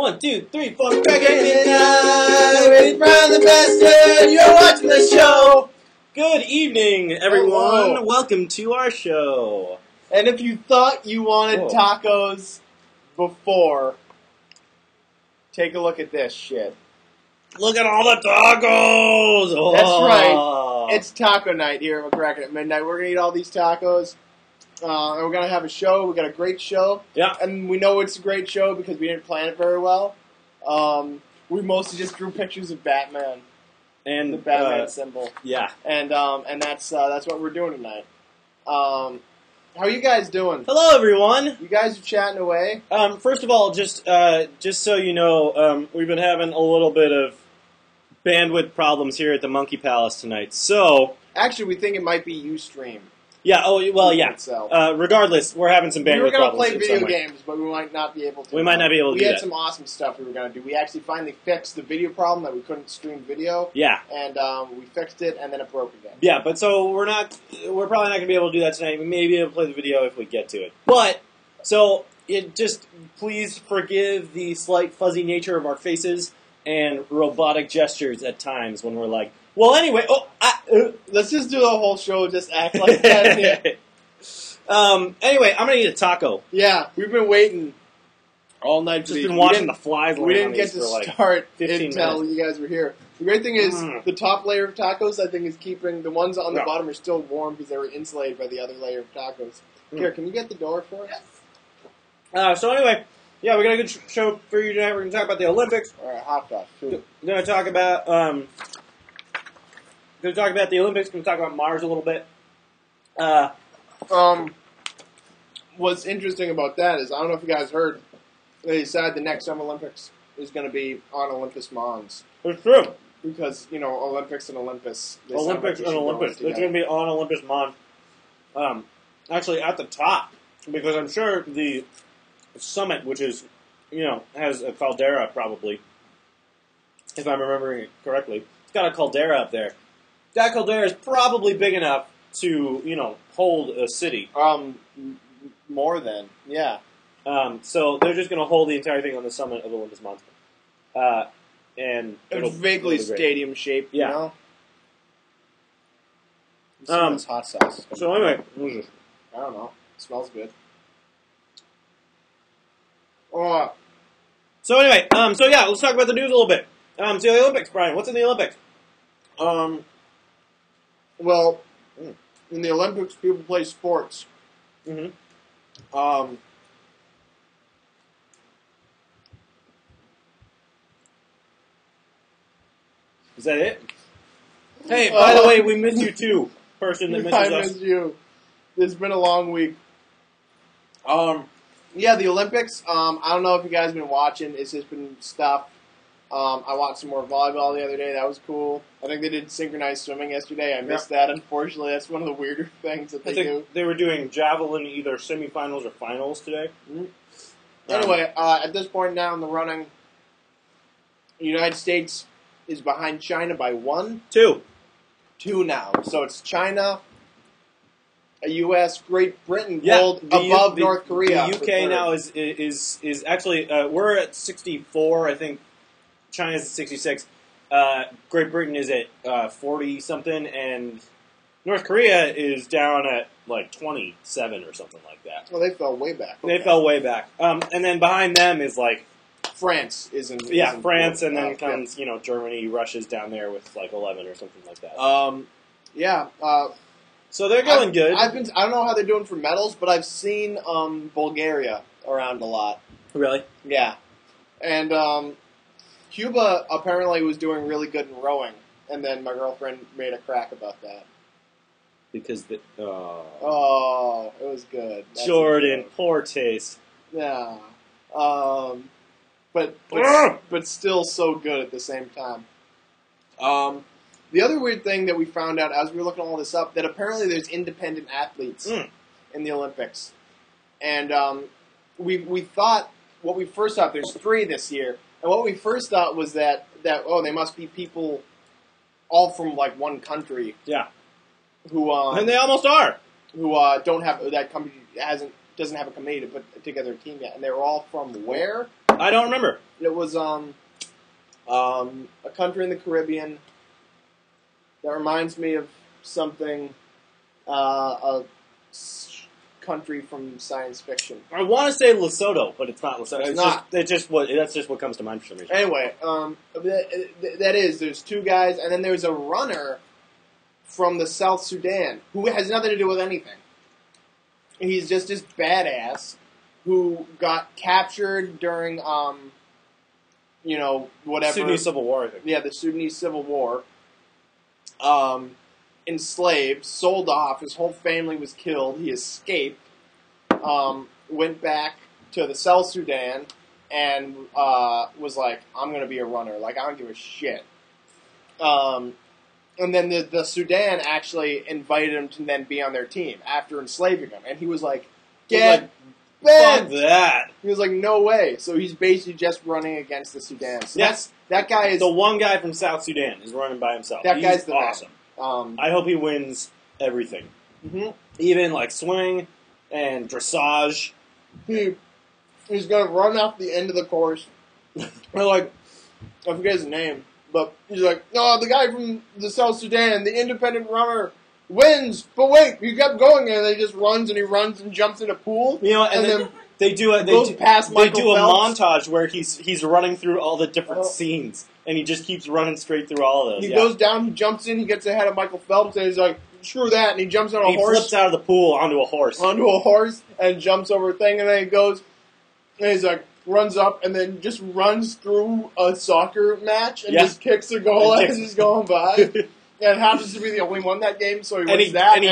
1, 2, 3, 4. McCrackenatMidnight with Brian the Bassturd. You're watching the show. Good evening, everyone. Hello. Welcome to our show. And if you thought you wanted tacos before, take a look at this shit. Look at all the tacos. Oh. That's right. It's taco night here at McCrackenatMidnight. We're gonna eat all these tacos. And we're going to have a show. We got a great show. Yeah. And we know it's a great show because we didn't plan it very well. We mostly just drew pictures of Batman. And the Batman symbol. Yeah. And that's what we're doing tonight. How are you guys doing? Hello, everyone. You guys are chatting away. First of all, just so you know, we've been having a little bit of bandwidth problems here at the Monkey Palace tonight. So actually, we think it might be Ustream. Yeah. Oh, well, yeah. Regardless, we're having some bandwidth problems. We were going to play video games, but we might not be able to. We might not be able to do that. We had some awesome stuff we were going to do. We actually finally fixed the video problem that we couldn't stream video. Yeah. And we fixed it, and then it broke again. Yeah, but so we're probably not going to be able to do that tonight. We may be able to play the video if we get to it. But, so, please forgive the slight fuzzy nature of our faces and robotic gestures at times when we're like, well, anyway, let's just do the whole show, just act like that. Anyway, I'm going to eat a taco. Yeah, we've been waiting all night. Just been watching the flies. We didn't get to start until minutes. You guys were here. The great thing is, the top layer of tacos, I think, is keeping the ones on the bottom are still warm because they were insulated by the other layer of tacos. Here, can you get the door for us? Yes. So anyway, yeah, we got a good show for you tonight. We're going to talk about the Olympics. All right, hot dog. We're going to talk about the Olympics. We're going to talk about Mars a little bit. What's interesting about that is, I don't know if you guys heard, they decided the next Summer Olympics is going to be on Olympus Mons. It's true. Because, Olympics and Olympus. Olympics and Olympus. It's going to be on Olympus Mons. Actually, at the top. Because I'm sure the summit, which is, has a caldera probably, if I'm remembering it correctly. It's got a caldera up there. That caldera is probably big enough to, hold a city. More than, yeah. So they're just going to hold the entire thing on the summit of Olympus Mons. And it's vaguely stadium shaped, you know? This hot sauce. So anyway, I don't know. It smells good. So anyway, let's talk about the news a little bit. So the Olympics, Brian. What's in the Olympics? Well, in the Olympics, people play sports. Mm-hmm. Is that it? Hey, by the way, we missed you too, person that misses us. I missed you. It's been a long week. Yeah, the Olympics. I don't know if you guys have been watching. It's just been stuff. I watched some more volleyball the other day. That was cool. I think they did synchronized swimming yesterday. I missed that, unfortunately. That's one of the weirder things that they do. They were doing javelin either semifinals or finals today. Mm-hmm. Anyway, at this point now in the running, the United States is behind China by 1. 2 now. So it's China, U.S., Great Britain, gold above North Korea. The UK now is actually, we're at 64, I think. China's at 66. Great Britain is at 40-something, and North Korea is down at like 27 or something like that. Well, they fell way back. They fell way back. And then behind them is like France isn't. France, and then comes Germany. Russia's down there with like 11 or something like that. So they're going good. I don't know how they're doing for medals, but I've seen Bulgaria around a lot. Really? Yeah, and Cuba apparently was doing really good in rowing, and then my girlfriend made a crack about that. Because it was good. That's Jordan, poor taste. Yeah. But still so good at the same time. The other weird thing that we found out as we were looking all this up, that apparently there's independent athletes in the Olympics. And we thought, what we first thought, there's 3 this year, and what we first thought was that they must be people all from like one country. Yeah. Who and they almost are. Who don't have, that company doesn't have a committee to put together a team yet. And they were all from where? I don't remember. It was a country in the Caribbean that reminds me of something, country from science fiction. I want to say Lesotho, but it's not Lesotho. It's not. That's just what comes to mind for some reason. Anyway, there's two guys, and then there's a runner from the South Sudan who has nothing to do with anything. He's just this badass who got captured during, whatever. Sudanese Civil War, I think. Yeah, the Sudanese Civil War. Enslaved, sold off, his whole family was killed, he escaped, went back to the South Sudan, and was like, I'm going to be a runner, like, I don't give a shit. And then the Sudan actually invited him to then be on their team after enslaving him, and he was like, get bent! Fuck that. He was like, no way. So he's basically just running against the Sudan. So Yes. That guy is... The one guy from South Sudan is running by himself. That He's guy's the awesome. man. I hope he wins everything. Mm-hmm. Even, like, swimming and dressage. He's going to run off the end of the course. Or like, I forget his name, but he's like, no, the guy from the South Sudan, the independent runner, wins. But wait, he kept going, and he just runs and jumps in a pool. You know, and then they do a past Michael Phelps. montage where he's running through all the different scenes, and he just keeps running straight through all of those. He goes down, he jumps in, he gets ahead of Michael Phelps, and he's like, screw that, and he jumps on a horse. He flips out of the pool onto a horse. And jumps over a thing, and then he goes, and he's like, runs up, and then just runs through a soccer match, and just kicks a goal as he's going by. And happens to be the only one that game, so he wins that. And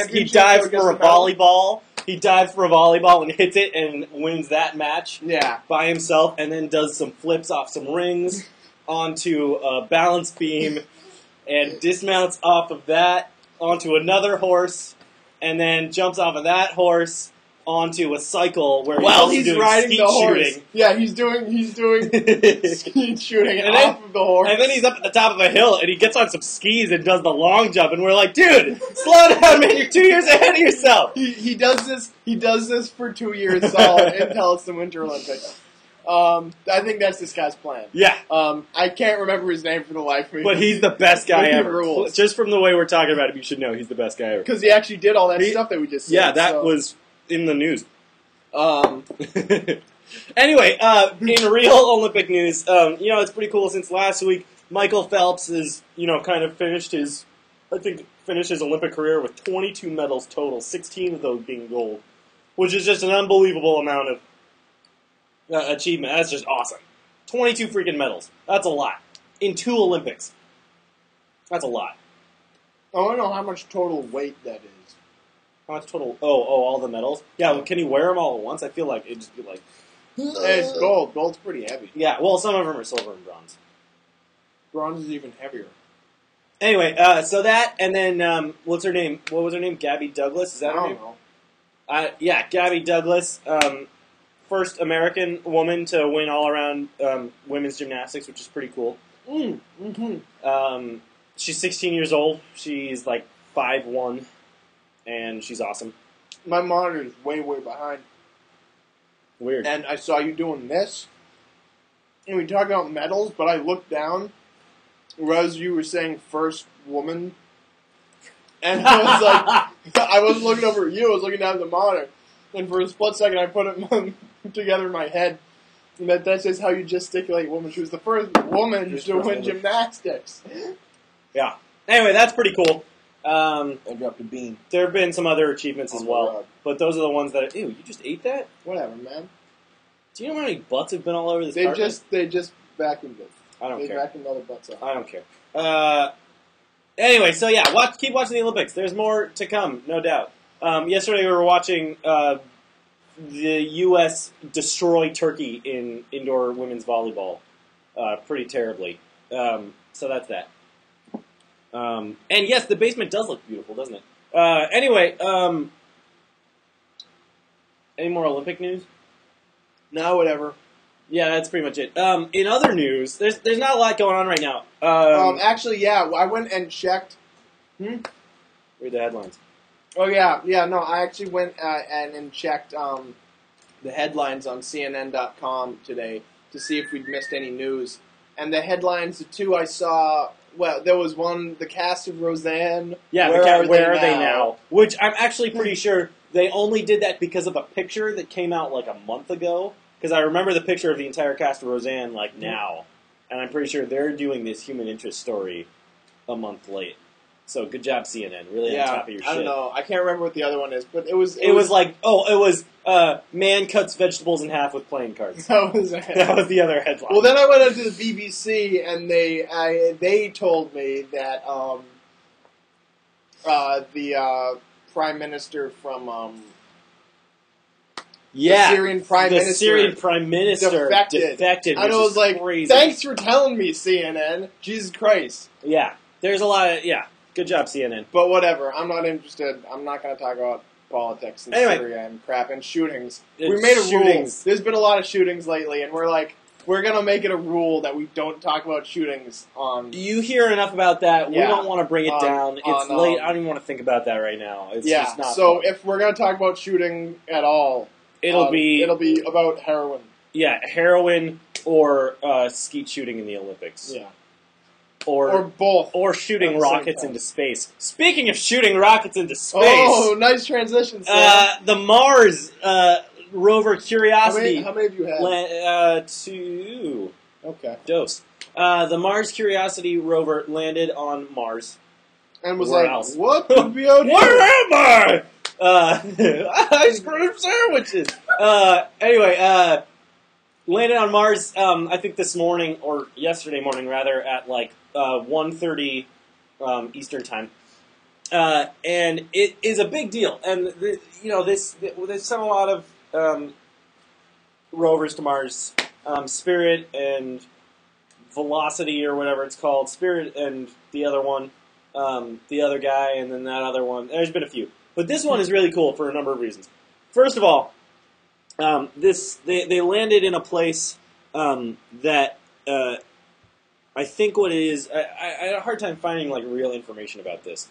he dives for a volleyball. He dives for a volleyball and hits it and wins that match by himself, and then does some flips off some rings onto a balance beam and dismounts off of that onto another horse, and then jumps off of that horse onto a cycle where he's doing riding skeet the horse. shooting. Yeah, he's doing skeet shooting and off of the horse. And then he's up at the top of a hill and he gets on some skis and does the long jump, and we're like, dude, slow down, man, you're 2 years ahead of yourself. He does this for 2 years solid until it's the Winter Olympics. I think that's this guy's plan. Yeah. I can't remember his name for the life of me. But he's the best guy He ever. rules. Just from the way we're talking about him, you should know he's the best guy ever. Because he actually did all that stuff that we just said. Yeah, that was in the news. Anyway, in real Olympic news, it's pretty cool since last week. Michael Phelps is, kind of finished his Olympic career with 22 medals total, 16 of those being gold, which is just an unbelievable amount of achievement. That's just awesome. 22 freaking medals. That's a lot. In 2 Olympics. That's a lot. I want to know how much total weight that is. How much total? Oh, all the medals? Yeah, well, can you wear them all at once? I feel like it'd just be like... Hey, it's gold. Gold's pretty heavy. Yeah, well, some of them are silver and bronze. Bronze is even heavier. Anyway, so that, and then, what's her name? What was her name? Gabby Douglas? Is that her name? I don't know. Yeah, Gabby Douglas. First American woman to win all-around women's gymnastics, which is pretty cool. She's 16 years old. She's like 5'1", and she's awesome. My monitor is way, way behind. Weird. And I saw you doing this, and we talked about medals, but I looked down, whereas you were saying first woman, and I was like, I wasn't looking over at you, I was looking down at the monitor, and for a split second I put it together in my head, and that says how you gesticulate woman. She was the first woman to win gymnastics. Yeah. Anyway, that's pretty cool. I dropped a bean. There have been some other achievements as well, but those are the ones that... Ew, you just ate that? Whatever, man. Do you know how many butts have been all over this carpet? They just vacuumed it. I don't care. They vacuumed all the butts out. I don't care. Anyway, so yeah, keep watching the Olympics. There's more to come, no doubt. Yesterday we were watching the U.S. destroy Turkey in indoor women's volleyball pretty terribly. So that's that. And yes, the basement does look beautiful, doesn't it? Anyway, any more Olympic news? No, whatever. Yeah, that's pretty much it. In other news, there's not a lot going on right now. Actually, yeah, I went and checked. Read the headlines. Oh, yeah, no, I actually went and checked the headlines on CNN.com today. to see if we'd missed any news. And the headlines, the two I saw, well, there was one, the cast of Roseanne. Yeah, where are they now? Which I'm actually pretty sure they only did that because of a picture that came out like a month ago. Because I remember the picture of the entire cast of Roseanne like now. And I'm pretty sure they're doing this human interest story a month late. So good job, CNN. Really on top of your shit. I don't know. I can't remember what the other one is, but it was man cuts vegetables in half with playing cards. That was the other headline. Well, then I went onto the BBC, and they told me that the Prime Minister from the Syrian Prime Minister defected. And I was like, crazy. Thanks for telling me, CNN. Jesus Christ. Yeah, there's a lot of Good job, CNN. But whatever. I'm not interested. I'm not going to talk about politics and Syria and crap and shootings. We made a rule. There's been a lot of shootings lately, and we're going to make it a rule that we don't talk about shootings on... You hear enough about that. We don't want to bring it down. It's late. I don't even want to think about that right now. It's just not so fun. If we're going to talk about shooting at all, it'll be about heroin. Yeah, heroin or skeet shooting in the Olympics. Yeah. Or both. Or shooting rockets into space. Speaking of shooting rockets into space... Oh, nice transition, Sam. The Mars rover Curiosity... How many have you had? 2. Okay. Dose. The Mars Curiosity rover landed on Mars. And was Where like, else? what could be out here? Where am I? Ice cream sandwiches. Anyway, landed on Mars, I think this morning, or yesterday morning rather, at like 1:30 Eastern time. And it is a big deal. And, they've sent a lot of rovers to Mars. Spirit and Velocity, or whatever it's called. Spirit and the other one. The other guy, and then that other one. There's been a few. But this one is really cool for a number of reasons. First of all, they landed in a place that I think what it is. I had a hard time finding like real information about this,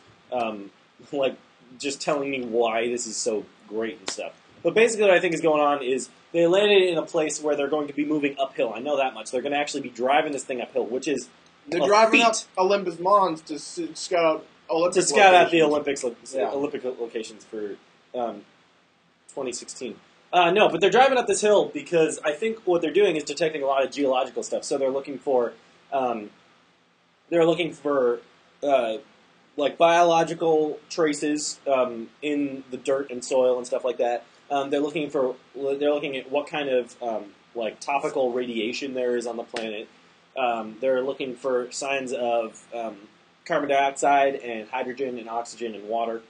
like just telling me why this is so great and stuff. But basically, what I think is going on is they landed in a place where they're going to be moving uphill. I know that much. They're going to actually be driving this thing uphill, which is they're driving up Olympus Mons to scout out the Olympic locations for 2016. No, but they're driving up this hill because I think what they're doing is detecting a lot of geological stuff. So they're looking for like biological traces in the dirt and soil and stuff like that. They're looking at what kind of like topical radiation there is on the planet. They're looking for signs of carbon dioxide and hydrogen and oxygen and water.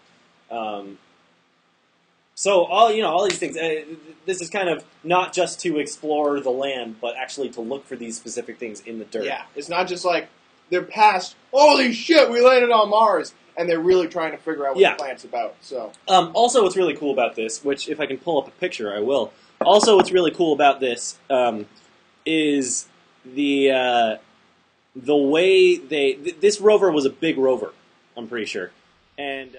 So all these things. This is kind of not just to explore the land, but actually to look for these specific things in the dirt. Yeah, it's not just like they're past. Holy shit, we landed on Mars, and they're really trying to figure out what the planet's about. So, also, what's really cool about this, which if I can pull up a picture, I will. Also, what's really cool about this is the way this rover was a big rover. I'm pretty sure, and.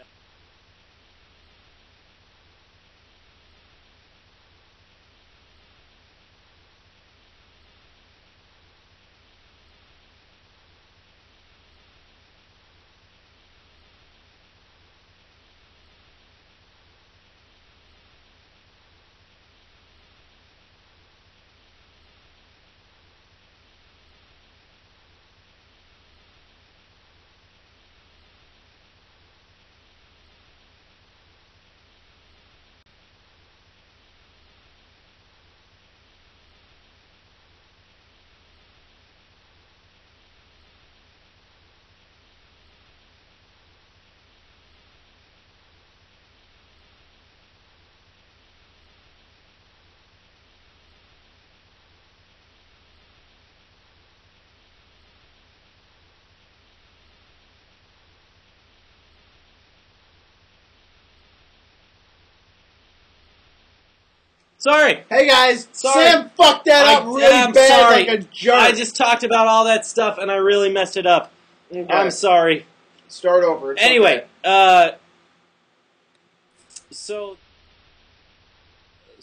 Sorry. Hey guys, sorry. Sam fucked that up really bad, sorry. like a jerk. I just talked about all that stuff and I really messed it up. Okay. I'm sorry. Start over. It's anyway, okay.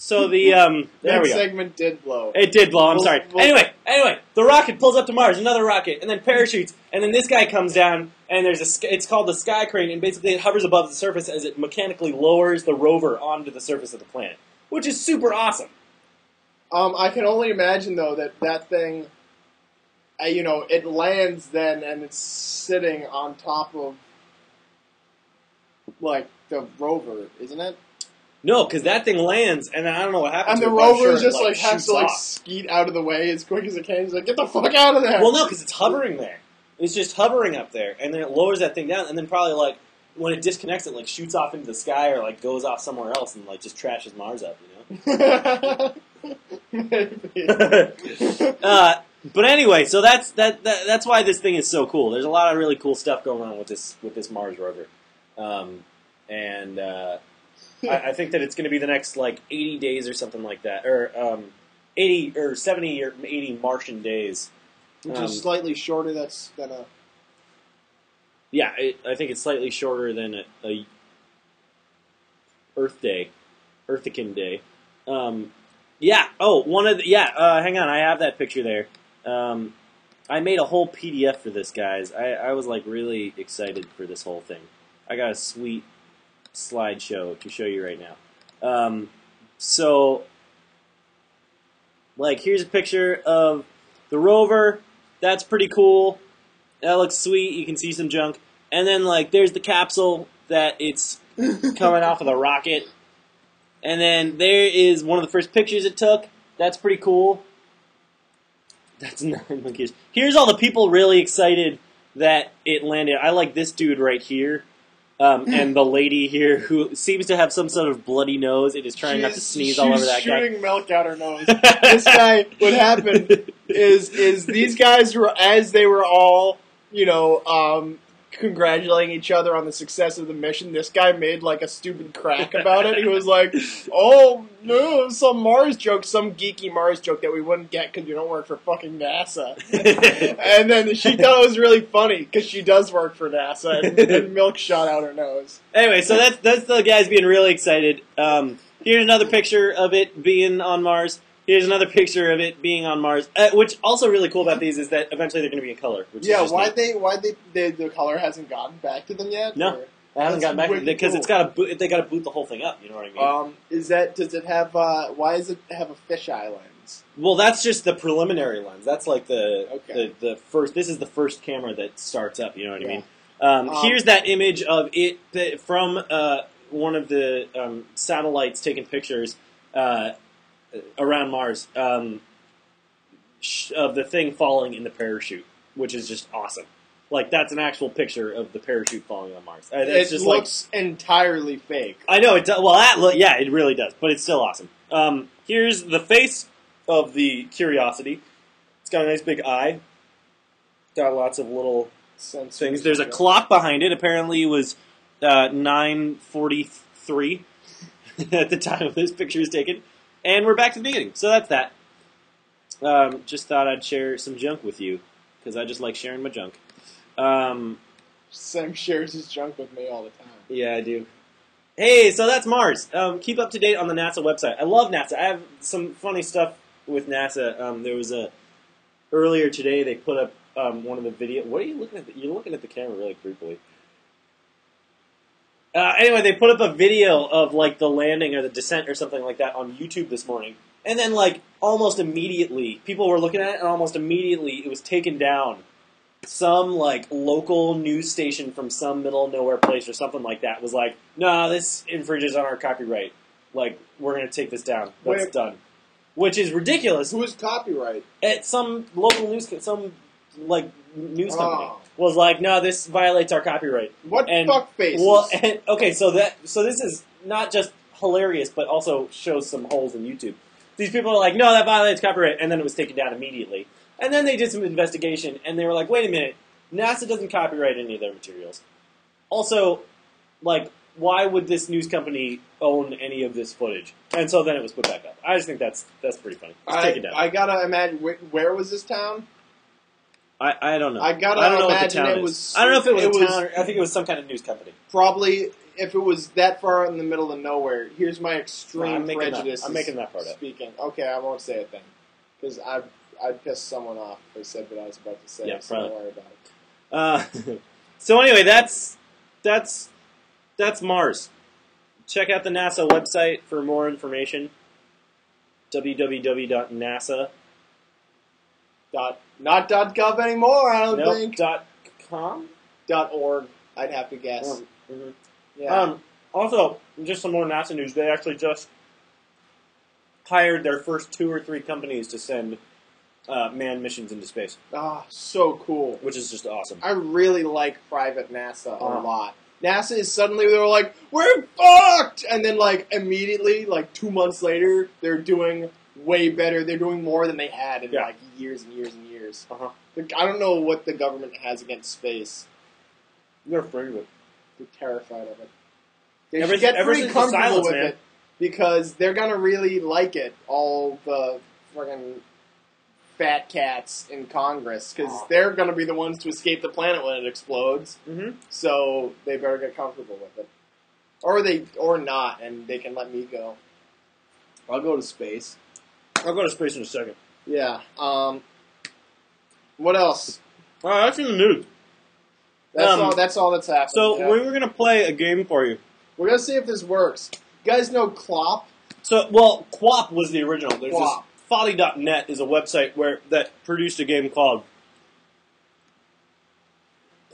So the there that we go. segment did blow. It did blow. I'm sorry. Anyway, the rocket pulls up to Mars, another rocket, and then parachutes, and then this guy comes down, and it's called the sky crane, and basically it hovers above the surface as it mechanically lowers the rover onto the surface of the planet, which is super awesome. I can only imagine though that thing, it lands then and it's sitting on top of like the rover, isn't it? No, because that thing lands, and then I don't know what happens. And the rover just has to skeet out of the way as quick as it can. He's like, get the fuck out of there! Well, no, because it's hovering there. It's just hovering up there, and then it lowers that thing down, and then probably when it disconnects, it shoots off into the sky or goes off somewhere else and just trashes Mars up, Maybe. But anyway, so that's why this thing is so cool. There's a lot of really cool stuff going on with this Mars rover, and I think that it's going to be the next 80 days or something like that, or 80 or 70 or 80 Martian days, which is slightly shorter. Than a. Yeah, I think it's slightly shorter than a Earth Day, Earthican Day. Yeah. Oh, hang on, I have that picture there. I made a whole PDF for this, guys. I was really excited for this whole thing. I got a sweet slideshow to show you right now. So, here's a picture of the rover. That's pretty cool. That looks sweet. You can see some junk. And then, there's the capsule that it's coming off of the rocket. And then there is one of the first pictures it took. That's pretty cool. That's 9 monkeys. Here's all the people really excited that it landed. I like this dude right here. And the lady here who seems to have some sort of bloody nose and is trying not to sneeze all over that guy. She's shooting milk out her nose. This guy, what happened is these guys were, as they were all, congratulating each other on the success of the mission, this guy made a stupid crack about it. He was like, oh, no, some Mars joke, some geeky Mars joke that we wouldn't get because we don't work for fucking NASA. And then she thought it was really funny because she does work for NASA, and milk shot out her nose. Anyway, so that's the guys being really excited. Here's another picture of it being on Mars. Here's another picture of it being on Mars. Which also really cool about these is that eventually they're going to be in color. Why the color hasn't gotten back to them yet? No, it hasn't gotten back because it's got to they got to boot the whole thing up. You know what I mean? Does it have? Why does it have a fisheye lens? Well, that's just the preliminary lens. That's the first. This is the first camera that starts up. You know what I mean? Here's that image of it from one of the satellites taking pictures. Around Mars, of the thing falling in the parachute, which is just awesome. That's an actual picture of the parachute falling on Mars. It just looks entirely fake. I know it does. Well, it really does, but it's still awesome. Here's the face of the Curiosity. It's got a nice big eye. Got lots of little things. There's a clock behind it. Apparently, it was 9:43 at the time this picture is taken. And we're back to the beginning. So that's that. Just thought I'd share some junk with you, because I just like sharing my junk. Sam shares his junk with me all the time. Yeah, I do. Hey, so that's Mars. Keep up to date on the NASA website. I love NASA. I have some funny stuff with NASA. There was earlier today they put up one of the video. What are you looking at? You're looking at the camera really creepily. Anyway, they put up a video of the landing or the descent or something like that on YouTube this morning, and then almost immediately, people were looking at it, and almost immediately it was taken down. Some local news station from some middle of nowhere place or something like that was like, "No, this infringes on our copyright. We're going to take this down. That's done." Which is ridiculous. Who's copyright? At some local news, news company. Was like, no, this violates our copyright. What fuckfaces? Well, okay, so this is not just hilarious, but also shows some holes in YouTube. These people are like, no, that violates copyright, and then it was taken down immediately. And then they did some investigation, and they were like, wait a minute, NASA doesn't copyright any of their materials. Also, why would this news company own any of this footage? And so then it was put back up. I just think that's pretty funny. Let's take it down. I gotta imagine, where was this town? I don't know. I don't know what the town is. I don't know if it was a town. I think it was some kind of news company. Probably, if it was that far out in the middle of nowhere. Here's my extreme prejudice. I'm making that part up. Speaking. Okay, I won't say it then, because I'd piss someone off if I said what I was about to say. Yeah, so probably. Don't worry about it. So anyway, that's Mars. Check out the NASA website for more information. www.nasa. Not .gov anymore, I don't think. .com? .org, I'd have to guess. Mm-hmm. Yeah. Also, just some more NASA news. They actually just hired their first 2 or 3 companies to send manned missions into space. Ah, so cool. Which is just awesome. I really like private NASA a lot. NASA is suddenly, they were like, we're fucked! And then, like, immediately, like, 2 months later, they're doing way better. They're doing more than they had in, like, years and years and years. Uh-huh. Like, I don't know what the government has against space. They're afraid of it. They're terrified of it. They should get pretty comfortable with it, because they're going to really like it, all the friggin' fat cats in Congress, because they're going to be the ones to escape the planet when it explodes. Mm-hmm. So they better get comfortable with it, or not, and they can let me go. I'll go to space. I'll go to space in a second. Yeah. What else? That's in the news. That's all that's happening. So we were going to play a game for you. We're going to see if this works. You guys know Clop? So, well, Quap was the original. There's Quap. this Folly.net is a website that produced a game called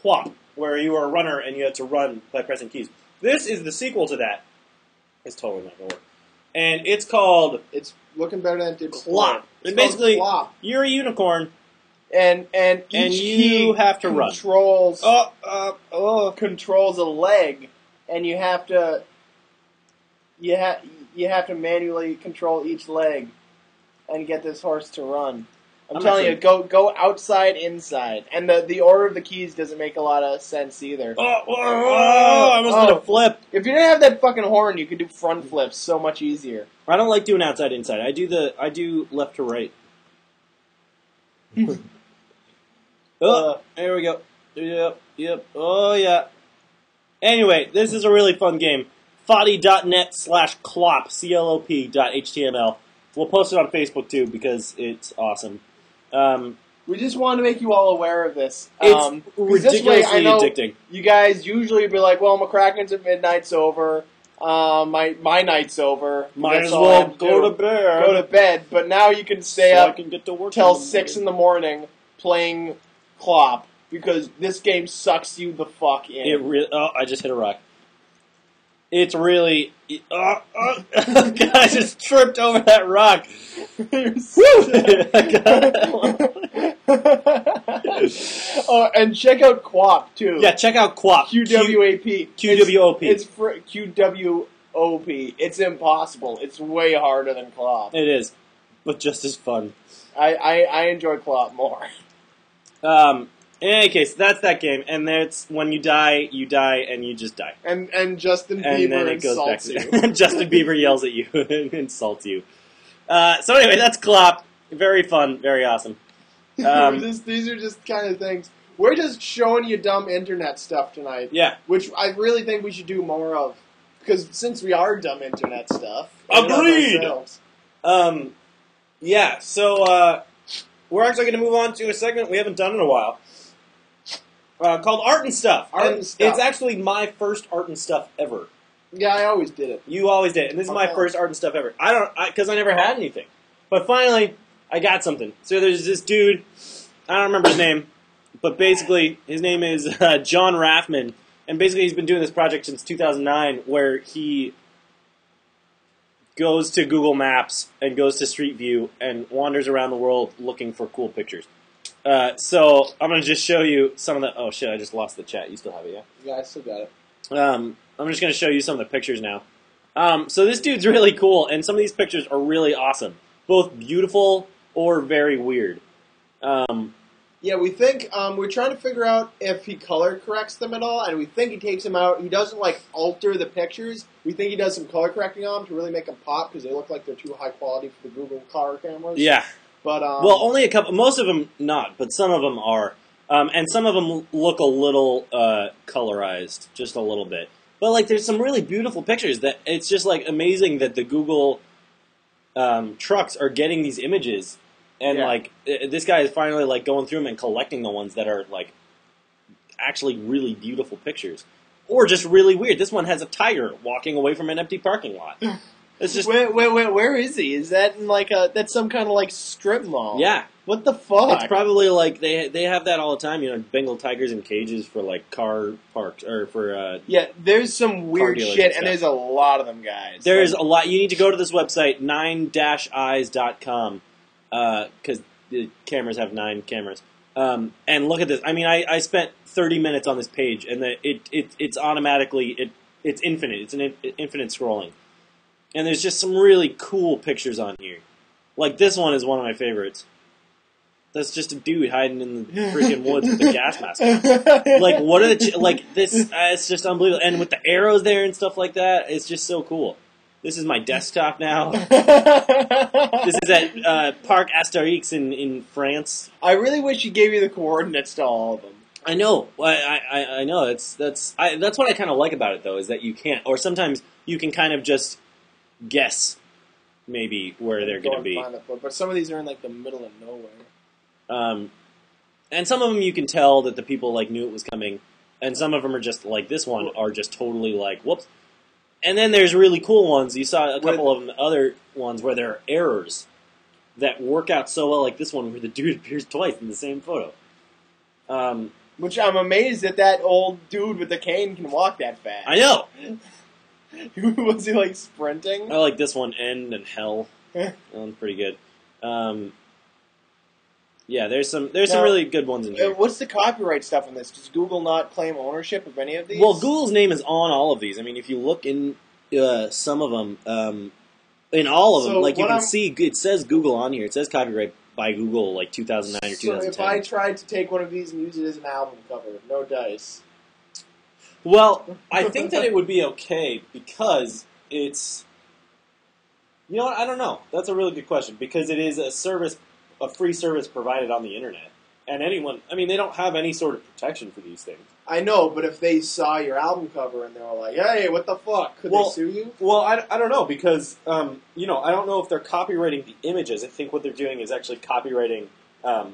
Quap, where you were a runner and you had to run by pressing keys. This is the sequel to that. It's totally not going to work. And it's called... It's looking better than it did before. Clop. And basically, you're a unicorn. And each you have to controls run. Controls a leg, and you have to manually control each leg and get this horse to run. I'm telling you, go outside, inside, and the order of the keys doesn't make a lot of sense either. I almost did a flip. If you didn't have that fucking horn, you could do front flips so much easier. I don't like doing outside, inside. I do left to right. There we go. Yep. Oh, yeah. Anyway, this is a really fun game. Foddy.net/clop, CLOP.html. We'll post it on Facebook, too, because it's awesome. We just wanted to make you all aware of this. It's ridiculously addicting. You guys usually be like, well, McCracken's at midnight's over. My night's over. Might as well go to bed. But now you can stay up till 6 in the morning playing Clop, because this game sucks you the fuck in. I just hit a rock. It's really... I just tripped over that rock. And check out Quap, too. Yeah, check out Quap. QWAP. QWOP. It's for QWOP. It's impossible. It's way harder than Clop. It is, but just as fun. I enjoy Clop more. In any case, that's that game, and that's when you die, and you just die. And Justin Bieber insults you. Justin Bieber yells at you and insults you. So anyway, that's Clop. Very fun, very awesome. These are just kind of things. We're just showing you dumb internet stuff tonight. Yeah. Which I really think we should do more of. Because since we are dumb internet stuff. Agreed! Yeah, so we're actually going to move on to a segment we haven't done in a while. Called Art and Stuff. It's actually my first Art and Stuff ever. Yeah, I always did it. You always did. And this is my first Art and Stuff ever. Because I never had anything. But finally, I got something. So there's this dude, I don't remember his name, but basically, his name is John Raffman. And basically, he's been doing this project since 2009, where he goes to Google Maps and goes to Street View and wanders around the world looking for cool pictures. So I'm going to just show you some of the... Oh, shit, I just lost the chat. You still have it, yeah? Yeah, I still got it. I'm just going to show you some of the pictures now. So this dude's really cool, and some of these pictures are really awesome. Both beautiful or very weird. Yeah, we think... we're trying to figure out if he color corrects them at all, and we think he takes them out. He doesn't, alter the pictures. We think he does some color correcting on them to really make them pop, because they look like they're too high quality for the Google color cameras. Yeah. But well, only a couple. Most of them not, but some of them are, and some of them look a little colorized, just a little bit. But like, there's some really beautiful pictures that it's just like amazing that the Google trucks are getting these images, and like this guy is finally like going through them and collecting the ones that are like actually really beautiful pictures, or just really weird. This one has a tiger walking away from an empty parking lot. It's just where is he? Is that in like that's some kind of like strip mall? Yeah. What the fuck? It's probably like they have that all the time. You know, Bengal tigers in cages for like car parks or for yeah. There's some weird shit, and there's a lot of them, guys. There's a lot. You need to go to this website 9-eyes.com because the cameras have 9 cameras. And look at this. I mean, I spent 30 minutes on this page, and it's automatically it's infinite. It's an infinite scrolling. And there's just some really cool pictures on here. Like, this one is one of my favorites. That's just a dude hiding in the freaking woods with a gas mask on. Like, what are the... like, this... it's just unbelievable. And with the arrows there and stuff like that, it's just so cool. This is my desktop now. This is at Parc Astérix in France. I really wish he gave you the coordinates to all of them. I know. I know. That's what I kind of like about it, though, is that you can't... Or sometimes you can kind of just... guess maybe where they're going to be. But some of these are in like the middle of nowhere. And some of them you can tell that the people like knew it was coming, and some of them are just like this one are just totally like whoops. And then there's really cool ones. You saw a couple of them, other ones where there are errors that work out so well, like this one where the dude appears twice in the same photo. Which I'm amazed that old dude with the cane can walk that fast. I know. Was he like sprinting? I like this one, End and Hell. That one's pretty good. Yeah, there's some really good ones in here. What's the copyright stuff in this? Does Google not claim ownership of any of these? Well, Google's name is on all of these. I mean, if you look in some of them, in all of them, like you can see, it says Google on here. It says copyright by Google, like 2009 or 2010. So if I tried to take one of these and use it as an album cover, no dice. Well, I think that it would be okay because it's... You know what? I don't know. That's a really good question because it is a free service provided on the internet. And anyone... I mean, they don't have any sort of protection for these things. I know, but if they saw your album cover and they were like, hey, what the fuck? Could they sue you? Well, I don't know because, you know, I don't know if they're copyrighting the images. I think what they're doing is actually copyrighting...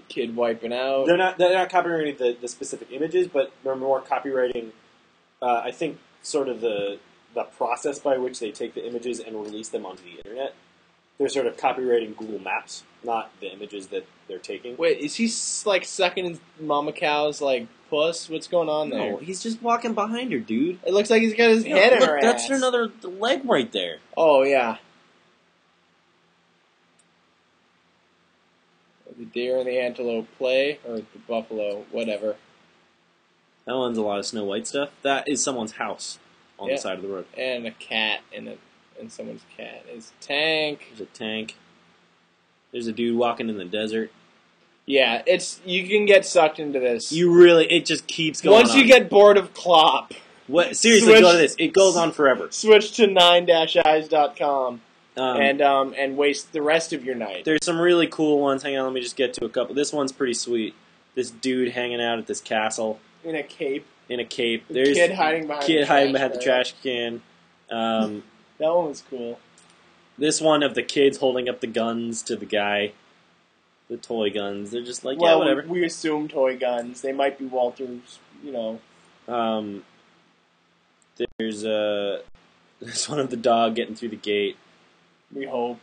Kid wiping out. They're not copyrighting the specific images, but they're more copyrighting... I think sort of the process by which they take the images and release them onto the internet. They're sort of copyrighting Google Maps, not the images that they're taking. Wait, is he like sucking his mama cow's like puss? What's going on there? No, he's just walking behind her, dude. It looks like he's got his head in her ass. That's another leg right there. Oh yeah. The deer and the antelope play, or the buffalo, whatever. That one's a lot of Snow White stuff. That is someone's house on the side of the road. And a cat and someone's cat. It's a tank. There's a tank. There's a dude walking in the desert. Yeah, you can get sucked into this. It just keeps going on. Once you get bored of Klopp. What? Seriously, go to this. It goes on forever. Switch to 9-eyes.com and waste the rest of your night. There's some really cool ones. Hang on, let me just get to a couple. This one's pretty sweet. This dude hanging out at this castle. In a cape. There's a kid hiding behind the trash can. That one was cool. This one of the kids holding up the guns to the guy. The toy guns. They're just like, yeah, whatever. We assume toy guns. They might be Walter's, you know. There's this one of the dog getting through the gate. We hope.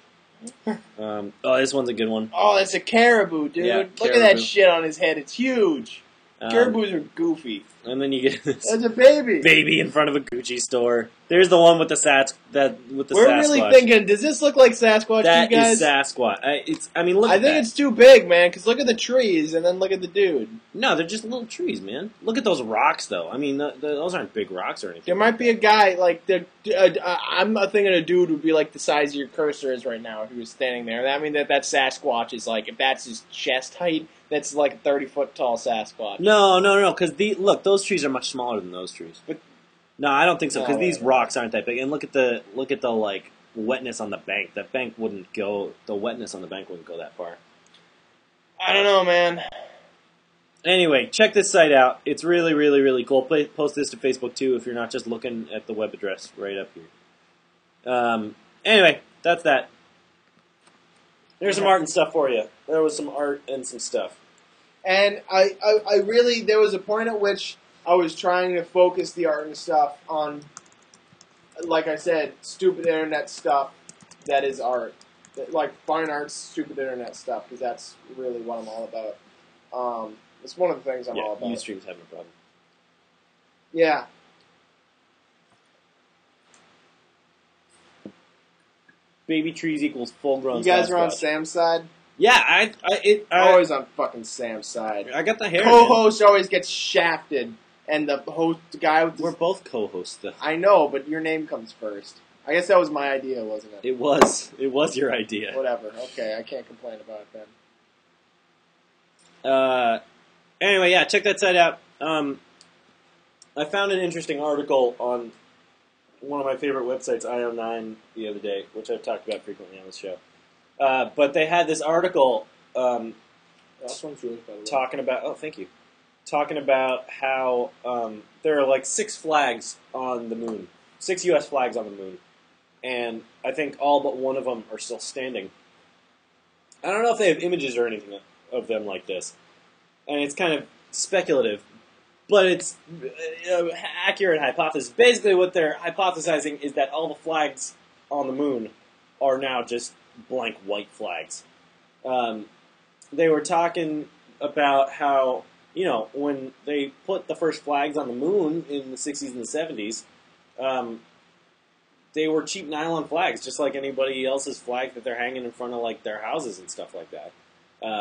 This one's a good one. Oh, that's a caribou, dude. Yeah, Look at that shit on his head. It's huge. Caribous are goofy. And then you get this That's a baby in front of a Gucci store. There's the one with the Sasquatch. We're really thinking, does this look like Sasquatch that to you guys? That is Sasquatch. Look I think it's too big, man, because look at the trees and then look at the dude. No, they're just little trees, man. Look at those rocks, though. I mean, those aren't big rocks or anything. There might be a guy, like, I'm thinking a dude would be like the size of your cursor is right now if he was standing there. I mean, that Sasquatch is like, if that's his chest height, that's like a 30-foot tall Sasquatch. No, because those trees are much smaller than those trees. But no, I don't think so, because these rocks aren't that big. And look at the like wetness on the bank. The wetness on the bank wouldn't go that far. I don't know, man. Anyway, check this site out. It's really, really, really cool. Post this to Facebook, too, if you're not just looking at the web address right up here. Anyway, that's that. There's some art and stuff for you. There was some art and some stuff. And I really, there was a point at which I was trying to focus the art and stuff on, like I said, stupid internet stuff that is art. Like fine arts, stupid internet stuff, because that's really what I'm all about. It's one of the things I'm all about. Ustream's having a problem. Yeah. Baby trees equals full-grown. You guys Sasquatch. are on Sam's side? Yeah, I always on fucking Sam's side. I got the hair. Co-host always gets shafted, and the host, the guy with We're both co-hosts, though. I know, but your name comes first. I guess that was my idea, wasn't it? It was. It was your idea. Whatever. Okay, I can't complain about it then. Anyway, yeah, check that site out. I found an interesting article on one of my favorite websites, IO9, the other day, which I've talked about frequently on this show. But they had this article talking about... Oh, thank you. Talking about how there are like 6 flags on the moon. 6 U.S. flags on the moon. And I think all but one of them are still standing. I don't know if they have images or anything of them like this. And it's kind of speculative, but it's an accurate hypothesis. Basically what they're hypothesizing is that all the flags on the moon are now just blank white flags. They were talking about how, you know, when they put the first flags on the moon in the 60s and the 70s, they were cheap nylon flags, just like anybody else's flag that they're hanging in front of like their houses and stuff like that.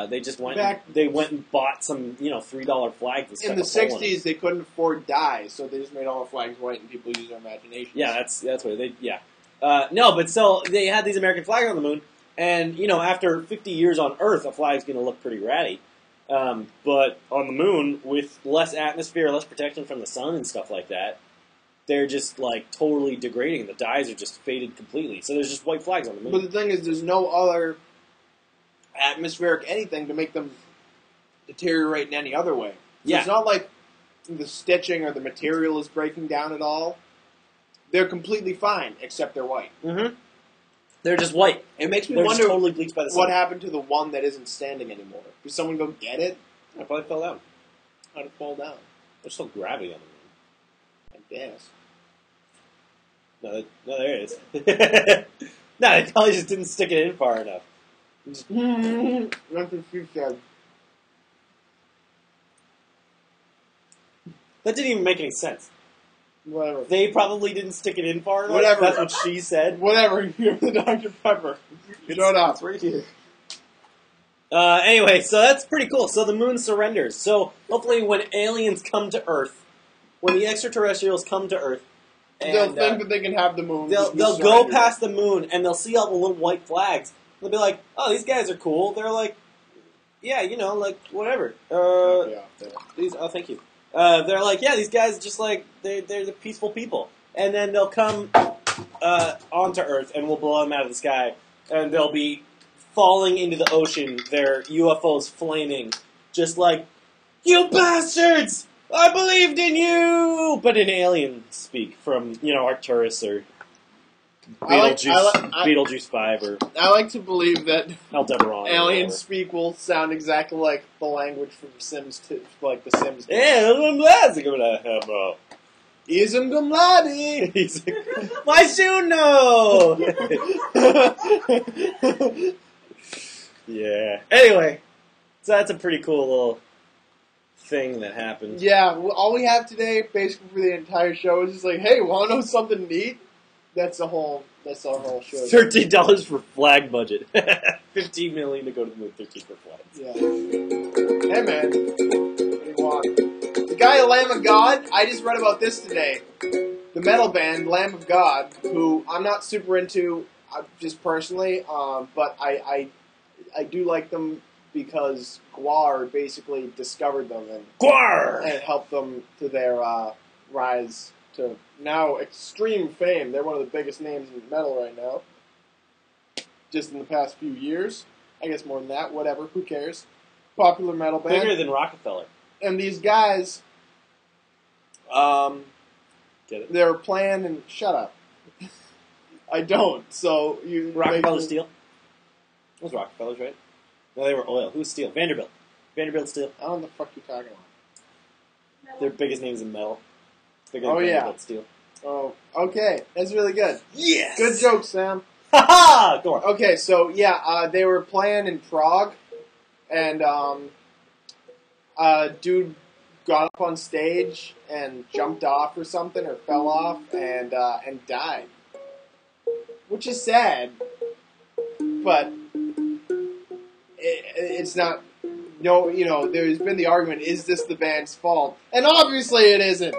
They just went. They went and bought some, $3 flags. In the '60s, they couldn't afford dye, so they just made all the flags white, and people use their imagination. Yeah, that's what they. Yeah, no, but still, they had these American flags on the moon, and after 50 years on Earth, a flag's going to look pretty ratty. But on the moon, with less atmosphere, less protection from the sun and stuff like that, they're just like totally degrading. The dyes are just faded completely. So there's just white flags on the moon. But the thing is, there's no other atmospheric anything to make them deteriorate in any other way. So yeah. It's not like the stitching or the material is breaking down at all. They're completely fine, except they're white. Mm-hmm. They're just white. It makes me they're wonder totally bleached by the sun. What happened to the one that isn't standing anymore. Did someone go get it? I probably fell down. How'd it fall down? There's still gravity on the I guess. moon. No, there it is. No, they probably just didn't stick it in far enough. That's what she said. That didn't even make any sense. Whatever. They probably didn't stick it in far enough. Whatever. That's what she said. Whatever. You're the Dr. Pepper. Shut up. It's right here. Anyway, so that's pretty cool. So the moon surrenders. So hopefully when aliens come to Earth, when the extraterrestrials come to Earth, and, they'll think that they can have the moon. They'll go past the moon and they'll see all the little white flags. They'll be like, "Oh, these guys are cool." They're like, "Yeah, like whatever." These. Oh, thank you. They're like, "Yeah, these guys just like they're the peaceful people." And then they'll come onto Earth and we'll blow them out of the sky, and they'll be falling into the ocean. Their UFOs flaming, just like, "You bastards! I believed in you!" But in alien speak from Arcturus or Beetlejuice 5 or I like to believe that Aldebaran. Alien speak will sound exactly like the language from Sims 2, like the Sims. Yeah, I'm glad to go to hell, Isn't Gumladi? He's like, my shoe, no! Yeah. Anyway, so that's a pretty cool little thing that happened. Yeah, all we have today, basically for the entire show, is just like, hey, want to know something neat? That's our whole show. $13 for flag budget. $15 million to go to the moon. $13 for flags. Yeah. Hey man, what do you want? The guy Lamb of God. I just read about this today. The metal band Lamb of God, who I'm not super into, just personally, but I do like them because Gwar basically discovered them and helped them to their rise to now extreme fame. They're one of the biggest names in metal right now. Just in the past few years. I guess more than that. Whatever. Who cares? popular metal band. Bigger than Rockefeller. And these guys, Get it? they were playing and shut up. I don't. So you Rockefeller Steel. It was Rockefeller's, right? No, they were oil. Who's Steel? Vanderbilt. Vanderbilt Steel. I don't know what the fuck you're talking about. Their biggest names in metal. Bigger Oh, than yeah. Vanderbilt Steel. Oh, okay. That's really good. Yes. Good joke, Sam. Ha ha! Go on. Okay, so yeah, they were playing in Prague, and dude got up on stage and jumped off or something, or fell off, and died, which is sad, but it's not. No, there's been the argument: is this the band's fault? And obviously, it isn't.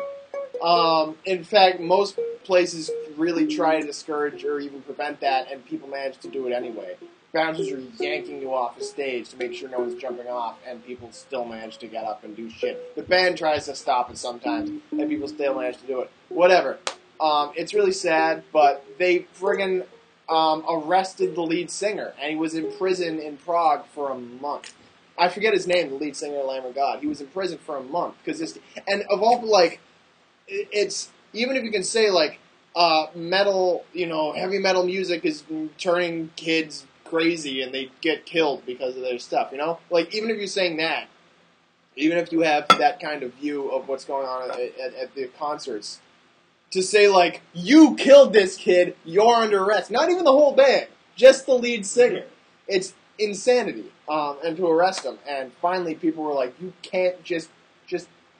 In fact, most places really try to discourage or even prevent that, and people manage to do it anyway. Bouncers are yanking you off the stage to make sure no one's jumping off, and people still manage to get up and do shit. The band tries to stop it sometimes, and people still manage to do it. Whatever. It's really sad, but they friggin' arrested the lead singer, and he was in prison in Prague for a month. I forget his name, the lead singer of Lamb of God. He was in prison for a month because this, and of all it's even if you can say metal, heavy metal music is turning kids crazy and they get killed because of their stuff. Even if you're saying that, even if you have that kind of view of what's going on at the concerts, to say you killed this kid, you're under arrest. Not even the whole band, just the lead singer. It's insanity. And to arrest him, and finally people were like, you can't just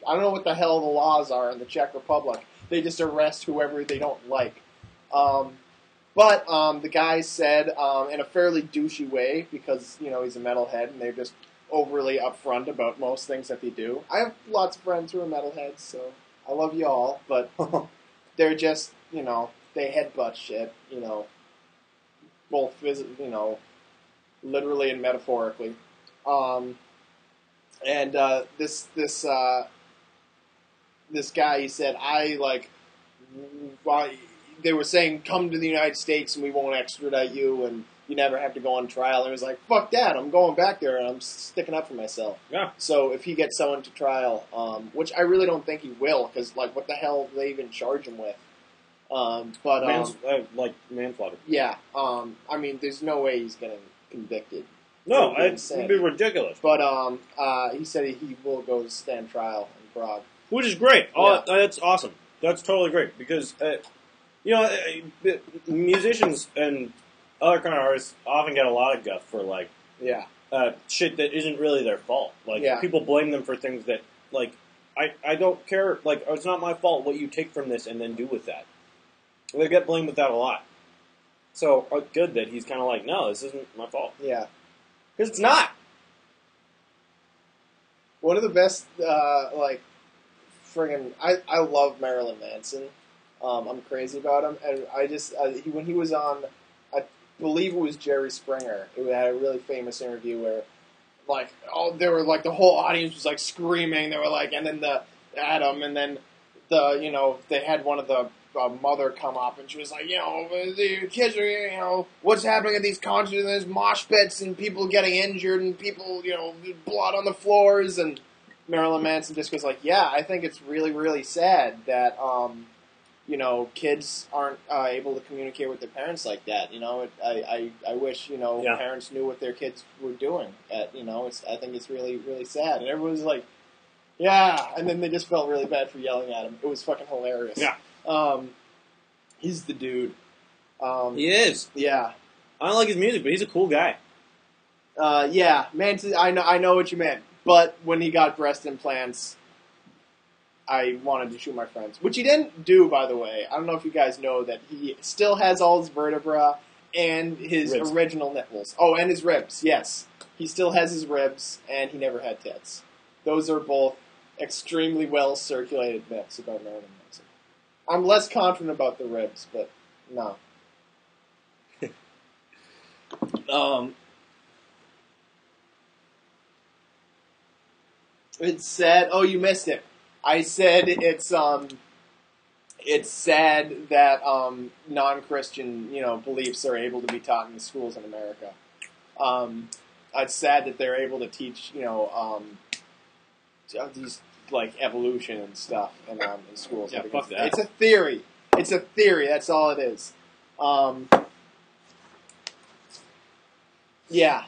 I don't know what the hell the laws are in the Czech Republic. They just arrest whoever they don't like. But the guy said, in a fairly douchey way, because, he's a metalhead, and they're just overly upfront about most things that they do. I have lots of friends who are metalheads, so I love you all, but they're just, they headbutt shit, both physically, literally and metaphorically. This guy, he said, they were saying, come to the United States and we won't extradite you and you never have to go on trial. And he was like, fuck that, I'm going back there and I'm sticking up for myself. Yeah. So if he gets someone to trial, which I really don't think he will, because, what the hell do they even charge him with? Manslaughter. Yeah. There's no way he's getting convicted. No, it would be ridiculous. But he said he will go stand trial in Prague. Which is great. Yeah. That's awesome. That's totally great because, musicians and other kind of artists often get a lot of guff for shit that isn't really their fault. People blame them for things that I don't care. It's not my fault what you take from this and then do with that. They get blamed with that a lot. So good that he's kind of no, this isn't my fault. Yeah, because it's not. One of the best I love Marilyn Manson. I'm crazy about him, and when he was on, I believe it was Jerry Springer. It had a really famous interview where, they were the whole audience was screaming. They were and then Adam, and then they had one of the mother come up, and she was the kids are, what's happening at these concerts? And there's mosh pits and people getting injured and people, blood on the floors and. Marilyn Manson just goes yeah, I think it's really, really sad that, kids aren't able to communicate with their parents like that. I wish, parents knew what their kids were doing. I think it's really, really sad. And everyone's yeah. And then they just felt really bad for yelling at him. It was fucking hilarious. Yeah. He's the dude. He is. Yeah. I don't like his music, but he's a cool guy. Yeah. Manson, I know what you meant. But when he got breast implants, I wanted to shoot my friends. Which he didn't do, by the way. I don't know if you guys know that he still has all his vertebra and his ribs. Original nipples. Oh, and his ribs, yes. He still has his ribs, and he never had tits. Those are both extremely well-circulated myths about Marilyn Manson. I'm less confident about the ribs, but no. It's sad. Oh, you missed it. I said it's sad that non-Christian beliefs are able to be taught in the schools in America. it's sad that they're able to teach, these like evolution and stuff in schools. Yeah, fuck that. It's a theory. It's a theory. That's all it is. Yeah.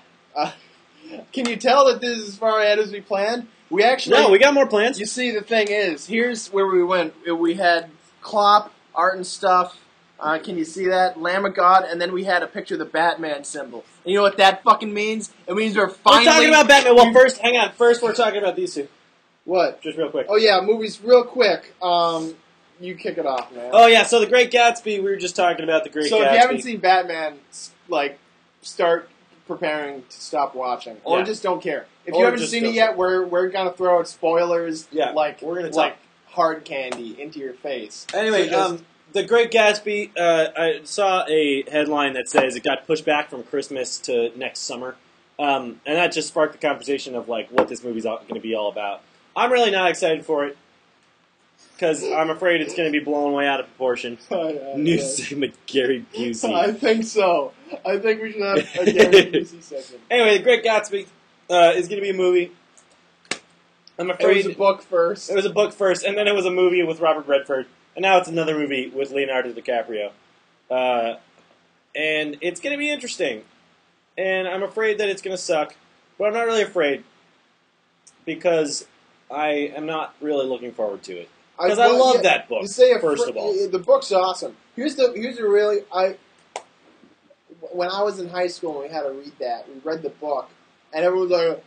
Can you tell that this is as far ahead as we planned? We got more plans. You see, the thing is, here's where we went. We had Klopp, art and stuff. Can you see that? Lamb of God, and then we had a picture of the Batman symbol. And you know what that fucking means? It means we're finally... We're talking about Batman. Well, first, hang on. First, we're talking about these two. What? Just real quick. Oh, yeah, movies real quick. You kick it off, man. Oh, yeah, so The Great Gatsby, we were just talking about The Great Gatsby. So if you haven't seen Batman, start preparing to stop watching. Or just don't care. If you haven't seen it yet, we're going to throw out spoilers we're gonna like hard candy into your face. Anyway, The Great Gatsby, I saw a headline that says it got pushed back from Christmas to next summer. And that just sparked the conversation of what this movie's going to be all about. I'm really not excited for it. Because I'm afraid it's going to be blown way out of proportion. New segment, Gary Busey. I think so. I think we should have a Gary Busey segment. Anyway, The Great Gatsby is going to be a movie. I'm afraid it was a book first. It was a book first, and then it was a movie with Robert Redford, and now it's another movie with Leonardo DiCaprio. And it's going to be interesting. And I'm afraid that it's going to suck, but I'm not really afraid because I am not really looking forward to it. Because I love that book, first of all. The book's awesome. Here's a really... When I was in high school and we had to read that, we read the book, and everyone was like,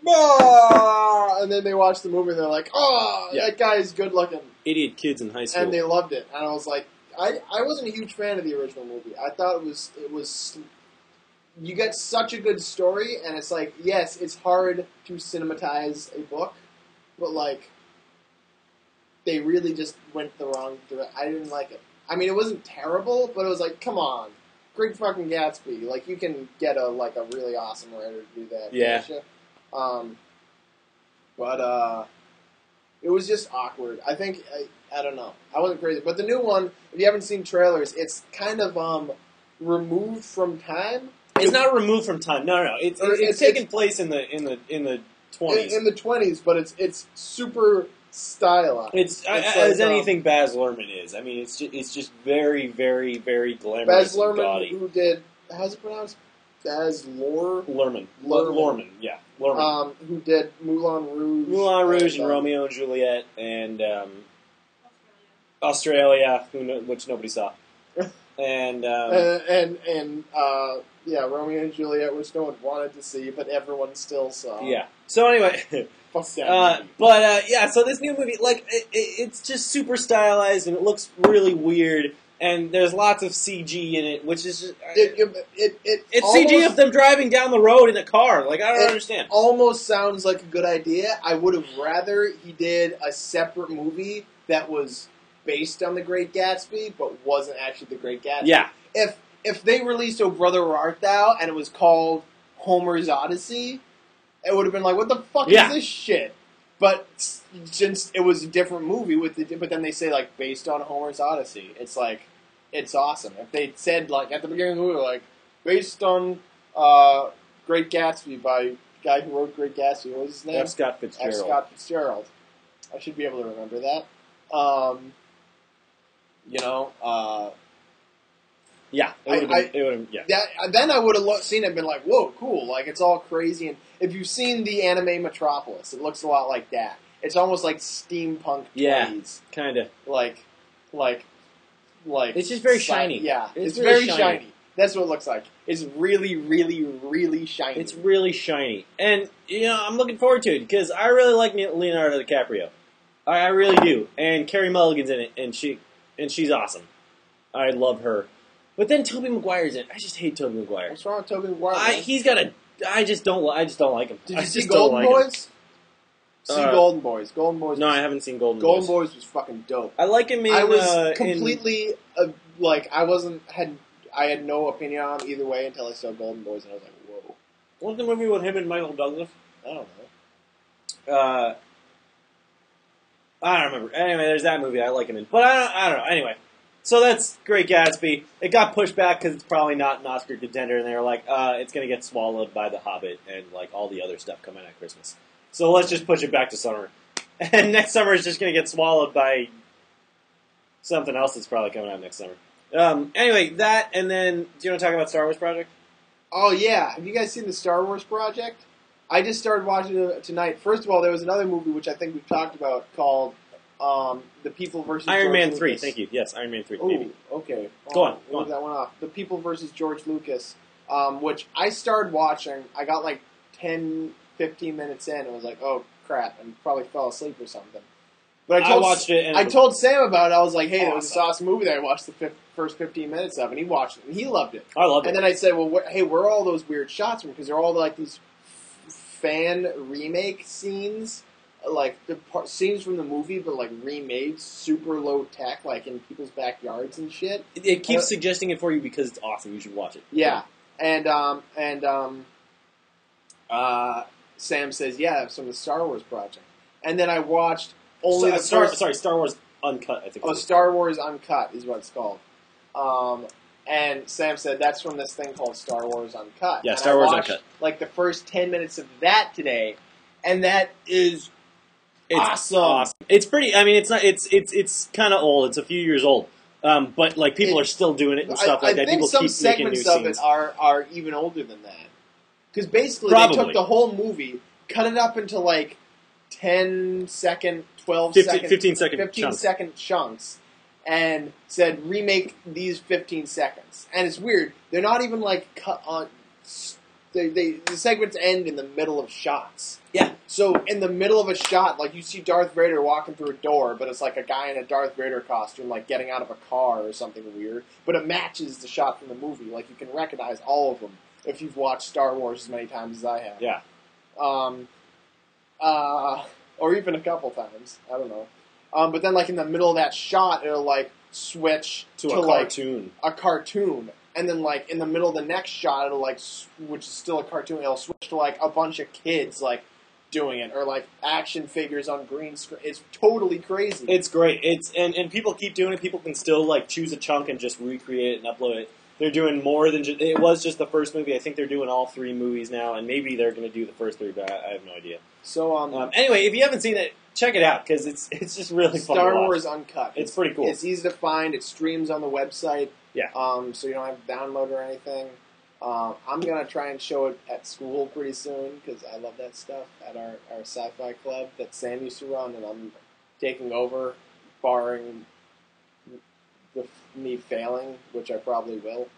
"Bah!" And then they watched the movie and they're like, that guy is good looking. Idiot kids in high school. And they loved it. And I was like, I wasn't a huge fan of the original movie. I thought it was you get such a good story, and it's like, yes, it's hard to cinematize a book, but they really just went the wrong direction. I didn't like it. I mean, it wasn't terrible, but it was like, come on, Great fucking Gatsby. You can get a really awesome writer to do that. Yeah. But it was just awkward. I think I don't know. I wasn't crazy, but the new one, if you haven't seen trailers, it's kind of removed from time. It's not removed from time. No. It's taking place in the 20s. In the 20s, but it's super stylized. It's as anything Baz Luhrmann is. I mean, it's just very, very, very glamorous. Baz Luhrmann, and gaudy. who did, how's it pronounced? Baz Luhrmann. Luhrmann, yeah. Luhrmann. Who did Moulin Rouge. Moulin Rouge and Romeo and Juliet and Australia, which nobody saw. And Romeo and Juliet, which no one wanted to see, but everyone still saw. Yeah. So anyway, fuck that movie. So this new movie, it's just super stylized and it looks really weird. And there's lots of CG in it, which is just... It's almost, CG of them driving down the road in a car. I don't understand. It almost sounds like a good idea. I would have rather he did a separate movie that was based on The Great Gatsby, but wasn't actually The Great Gatsby. Yeah. If they released Oh Brother, Where Art Thou, and it was called Homer's Odyssey, it would have been like, what the fuck is this shit? But since it was a different movie, but then they say, based on Homer's Odyssey, it's it's awesome. If they said, at the beginning of the movie, based on Great Gatsby by the guy who wrote Great Gatsby, what was his name? F. Scott Fitzgerald. F. Scott Fitzgerald. I should be able to remember that. Yeah, it would have. Then I would have seen it and been like, whoa, cool. It's all crazy. And if you've seen the anime Metropolis, it looks a lot like that. It's almost like steampunk 20s. Yeah, kind of. It's just very shiny. Yeah, it's very shiny. That's what it looks like. It's really, really, really shiny. It's really shiny. And, I'm looking forward to it because I really like Leonardo DiCaprio. I really do. And Carey Mulligan's in it, and she's awesome. I love her. But then Tobey Maguire's in it. I just hate Tobey Maguire. What's wrong with Tobey Maguire? I just don't like him. Did you see Golden Boys? Golden Boys. Golden Boys. No, I haven't seen Golden Boys. Golden Boys was fucking dope. I like him in... I was completely, I had no opinion on him either way until I saw Golden Boys, and I was like, whoa. What's the movie with him and Michael Douglas? I don't know. I don't remember. Anyway, there's that movie I like him in. But I don't know. Anyway. So that's Great Gatsby. It got pushed back because it's probably not an Oscar contender, and they were like, it's going to get swallowed by The Hobbit and like all the other stuff coming at Christmas. So let's just push it back to summer. And next summer is just going to get swallowed by something else that's probably coming out next summer. Anyway, that, and then, do you want to talk about Star Wars Project? Oh, yeah. Have you guys seen the Star Wars Project? I just started watching it tonight. First of all, there was another movie which I think we've talked about called The People versus Iron George Man Lucas. 3, thank you. Yes, Iron Man 3, Ooh, maybe. okay. Go on. Leave that one off. The People versus George Lucas, which I started watching. I got like 10, 15 minutes in and was like, oh, crap, and probably fell asleep or something. But I watched it. And I told Sam about it. I was like, hey, awesome. there was this awesome movie that I watched the first 15 minutes of, and he watched it, and he loved it. I loved it. And then I said, well, hey, where are all those weird shots from? Because they're all like these fan remake scenes, like the scenes from the movie, but like remade, super low tech, like in people's backyards and shit. It keeps suggesting it for you because it's awesome. You should watch it. Yeah, and Sam says, yeah, it's from the Star Wars Project. And then I watched only Star Wars Uncut, I think. Oh, Star Wars Uncut is what it's called. And Sam said that's from this thing called Star Wars Uncut. Yeah, and Star Wars I watched, Uncut. Like the first 10 minutes of that today, and that is awesome. It's pretty. I mean, it's not. It's kind of old. It's a few years old. But like people are still doing it and stuff like that. I think People some keep making new segments of scenes. it are even older than that. Because basically Probably. they took the whole movie, cut it up into like 10-second, 15-second chunks, and said remake these 15 seconds. And it's weird. They're not even like cut on. The segments end in the middle of shots. Yeah. So in the middle of a shot, like you see Darth Vader walking through a door, but it's like a guy in a Darth Vader costume, like getting out of a car or something weird. But it matches the shot from the movie. Like you can recognize all of them if you've watched Star Wars as many times as I have. Yeah. Or even a couple times. I don't know. But then, like in the middle of that shot, it'll like switch to a cartoon. Like, a cartoon. And then, like, in the middle of the next shot, it'll, like, which is still a cartoon, it'll switch to, like, a bunch of kids, like, doing it. Or, like, action figures on green screen. It's totally crazy. It's great. And people keep doing it. People can still, like, choose a chunk and just recreate it and upload it. They're doing more than just... It was just the first movie. I think they're doing all 3 movies now, and maybe they're going to do the first 3, but I have no idea. So, anyway, if you haven't seen it, check it out, because it's just really fun to watch. Star Wars Uncut. It's pretty cool. It's easy to find. It streams on the website. Yeah. So you don't have to download or anything. I'm going to try and show it at school pretty soon because I love that stuff at our sci-fi club that Sam used to run, and I'm taking over, barring me failing, which I probably will.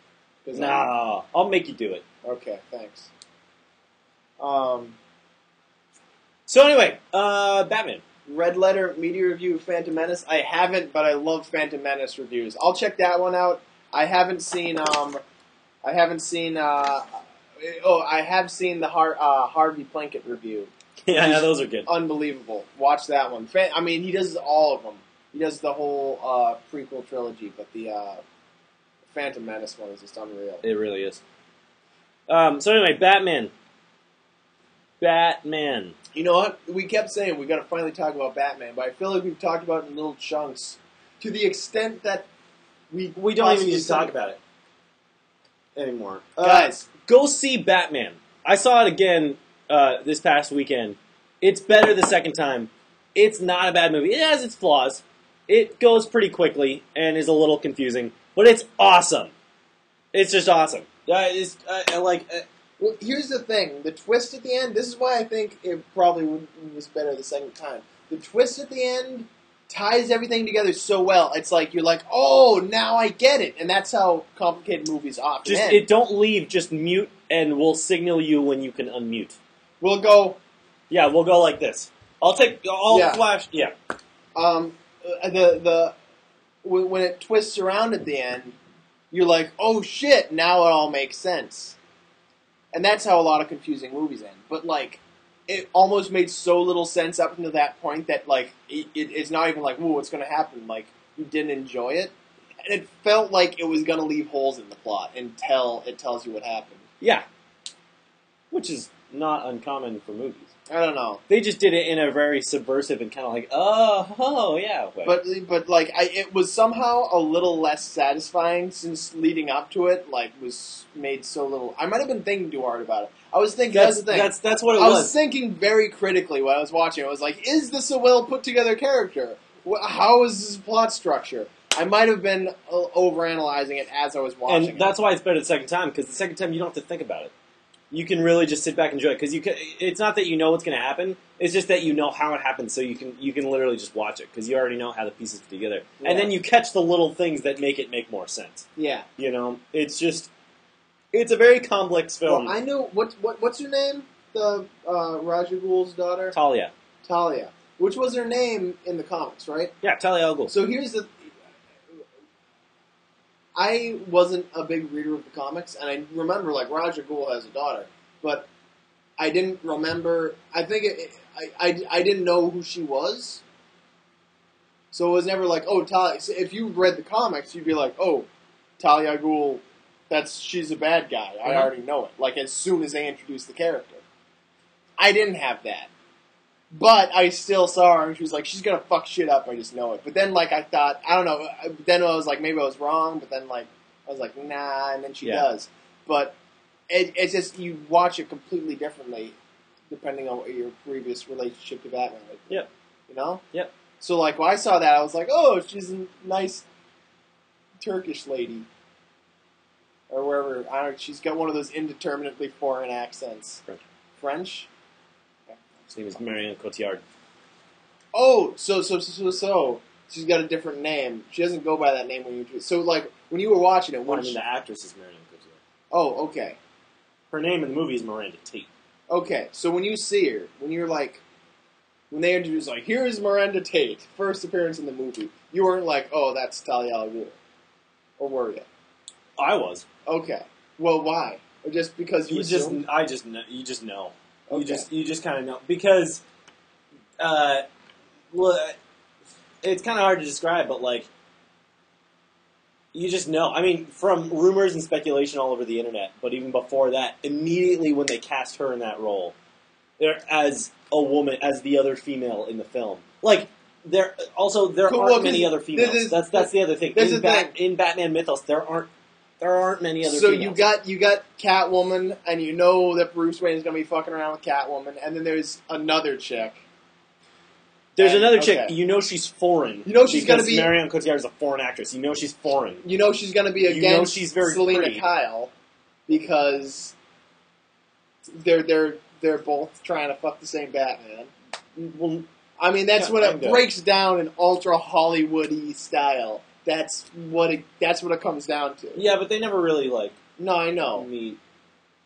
No, I'll make you do it. Okay, thanks. So anyway, Batman. Red Letter Media Review of Phantom Menace. I haven't, but I love Phantom Menace reviews. I'll check that one out. I haven't seen the Harvey Plinkett review. Yeah, those are good. Unbelievable. Watch that one. I mean, he does all of them. He does the whole prequel trilogy, but the Phantom Menace one is just unreal. It really is. So anyway, Batman. You know what? We kept saying we got to finally talk about Batman, but I feel like we've talked about it in little chunks to the extent that we don't even need to talk about it anymore. Guys, go see Batman. I saw it again this past weekend. It's better the second time. It's not a bad movie. It has its flaws. It goes pretty quickly and is a little confusing, but it's awesome. It's just awesome. Well, here's the thing. The twist at the end, this is why I think it probably was better the second time. The twist at the end ties everything together so well. It's like, you're like, oh, now I get it. And that's how complicated movies often end. Don't leave, just mute, and we'll signal you when you can unmute. We'll go... Yeah, we'll go like this. I'll flash... Yeah. When it twists around at the end, you're like, oh shit, now it all makes sense. And that's how a lot of confusing movies end. But, like, it almost made so little sense up until that point that, like, it's not even like, ooh, what's going to happen? Like, you didn't enjoy it. And it felt like it was going to leave holes in the plot until it tells you what happened. Yeah. Which is not uncommon for movies. I don't know. They just did it in a very subversive and kind of like, oh yeah. Way. But like, it was somehow a little less satisfying since leading up to it, like, was made so little. I might have been thinking too hard about it. I was thinking, that's the thing. That's what it was. was. I was thinking very critically when I was watching it. I was like, is this a well put together character? How is this plot structure? I might have been overanalyzing it as I was watching and that's why it's better the second time, because the second time you don't have to think about it. You can really just sit back and enjoy it, because it's not that you know what's going to happen, it's just that you know how it happens, so you can literally just watch it, because you already know how the pieces fit together. Yeah. And then you catch the little things that make it make more sense. Yeah. You know, it's a very complex film. Well, I know, what's her name? The Raja Ghul's daughter? Talia. Talia. Which was her name in the comics, right? Yeah, Talia al Ghul. So here's the... I wasn't a big reader of the comics, and I remember, like, Raja Ghul has a daughter, but I didn't remember... I think I didn't know who she was, so it was never like, oh, Talia... If you read the comics, you'd be like, oh, Talia al Ghul, she's a bad guy. I already know it. Like, as soon as they introduced the character. I didn't have that. But I still saw her, and she was like, she's gonna fuck shit up, I just know it. But then, like, I thought, I don't know, then I was like, maybe I was wrong, but then, like, I was like, nah, and then she does. But it's just, you watch it completely differently, depending on what your previous relationship to Batman was. Yep. You know? Yep. So, like, when I saw that, I was like, oh, she's a nice Turkish lady. Or wherever, I don't know, she's got one of those indeterminately foreign accents. French? His name is Marion Cotillard. Oh, so she's got a different name. She doesn't go by that name when you. So like when you were watching it, the actress is Marion Cotillard. Oh, okay. Her name in the movie is Miranda Tate. Okay, so when you see her, when they introduce like, here's Miranda Tate, first appearance in the movie, you weren't like, oh, that's Talia al Ghul, or were you? I was. Okay. Well, why? Or just because you assumed? You just know. Okay. You just kind of know, because, well, it's kind of hard to describe, but like, you just know. I mean, from rumors and speculation all over the internet, but even before that, immediately when they cast her in that role, as a woman, as the other female in the film, like there aren't many other females. That's the other thing. In Batman mythos, there aren't many other females. So you got Catwoman, and you know that Bruce Wayne is going to be fucking around with Catwoman, and then there's another chick. There's another chick. You know she's foreign. You know she's going to be... Marion Cotillard is a foreign actress. You know she's foreign. You know she's going to be against she's very Selena pretty. Kyle, because they're both trying to fuck the same Batman. Well, I mean, that's when it breaks down in ultra Hollywood-y style. That's what it comes down to. Yeah, but they never really, like... No, I know. Meet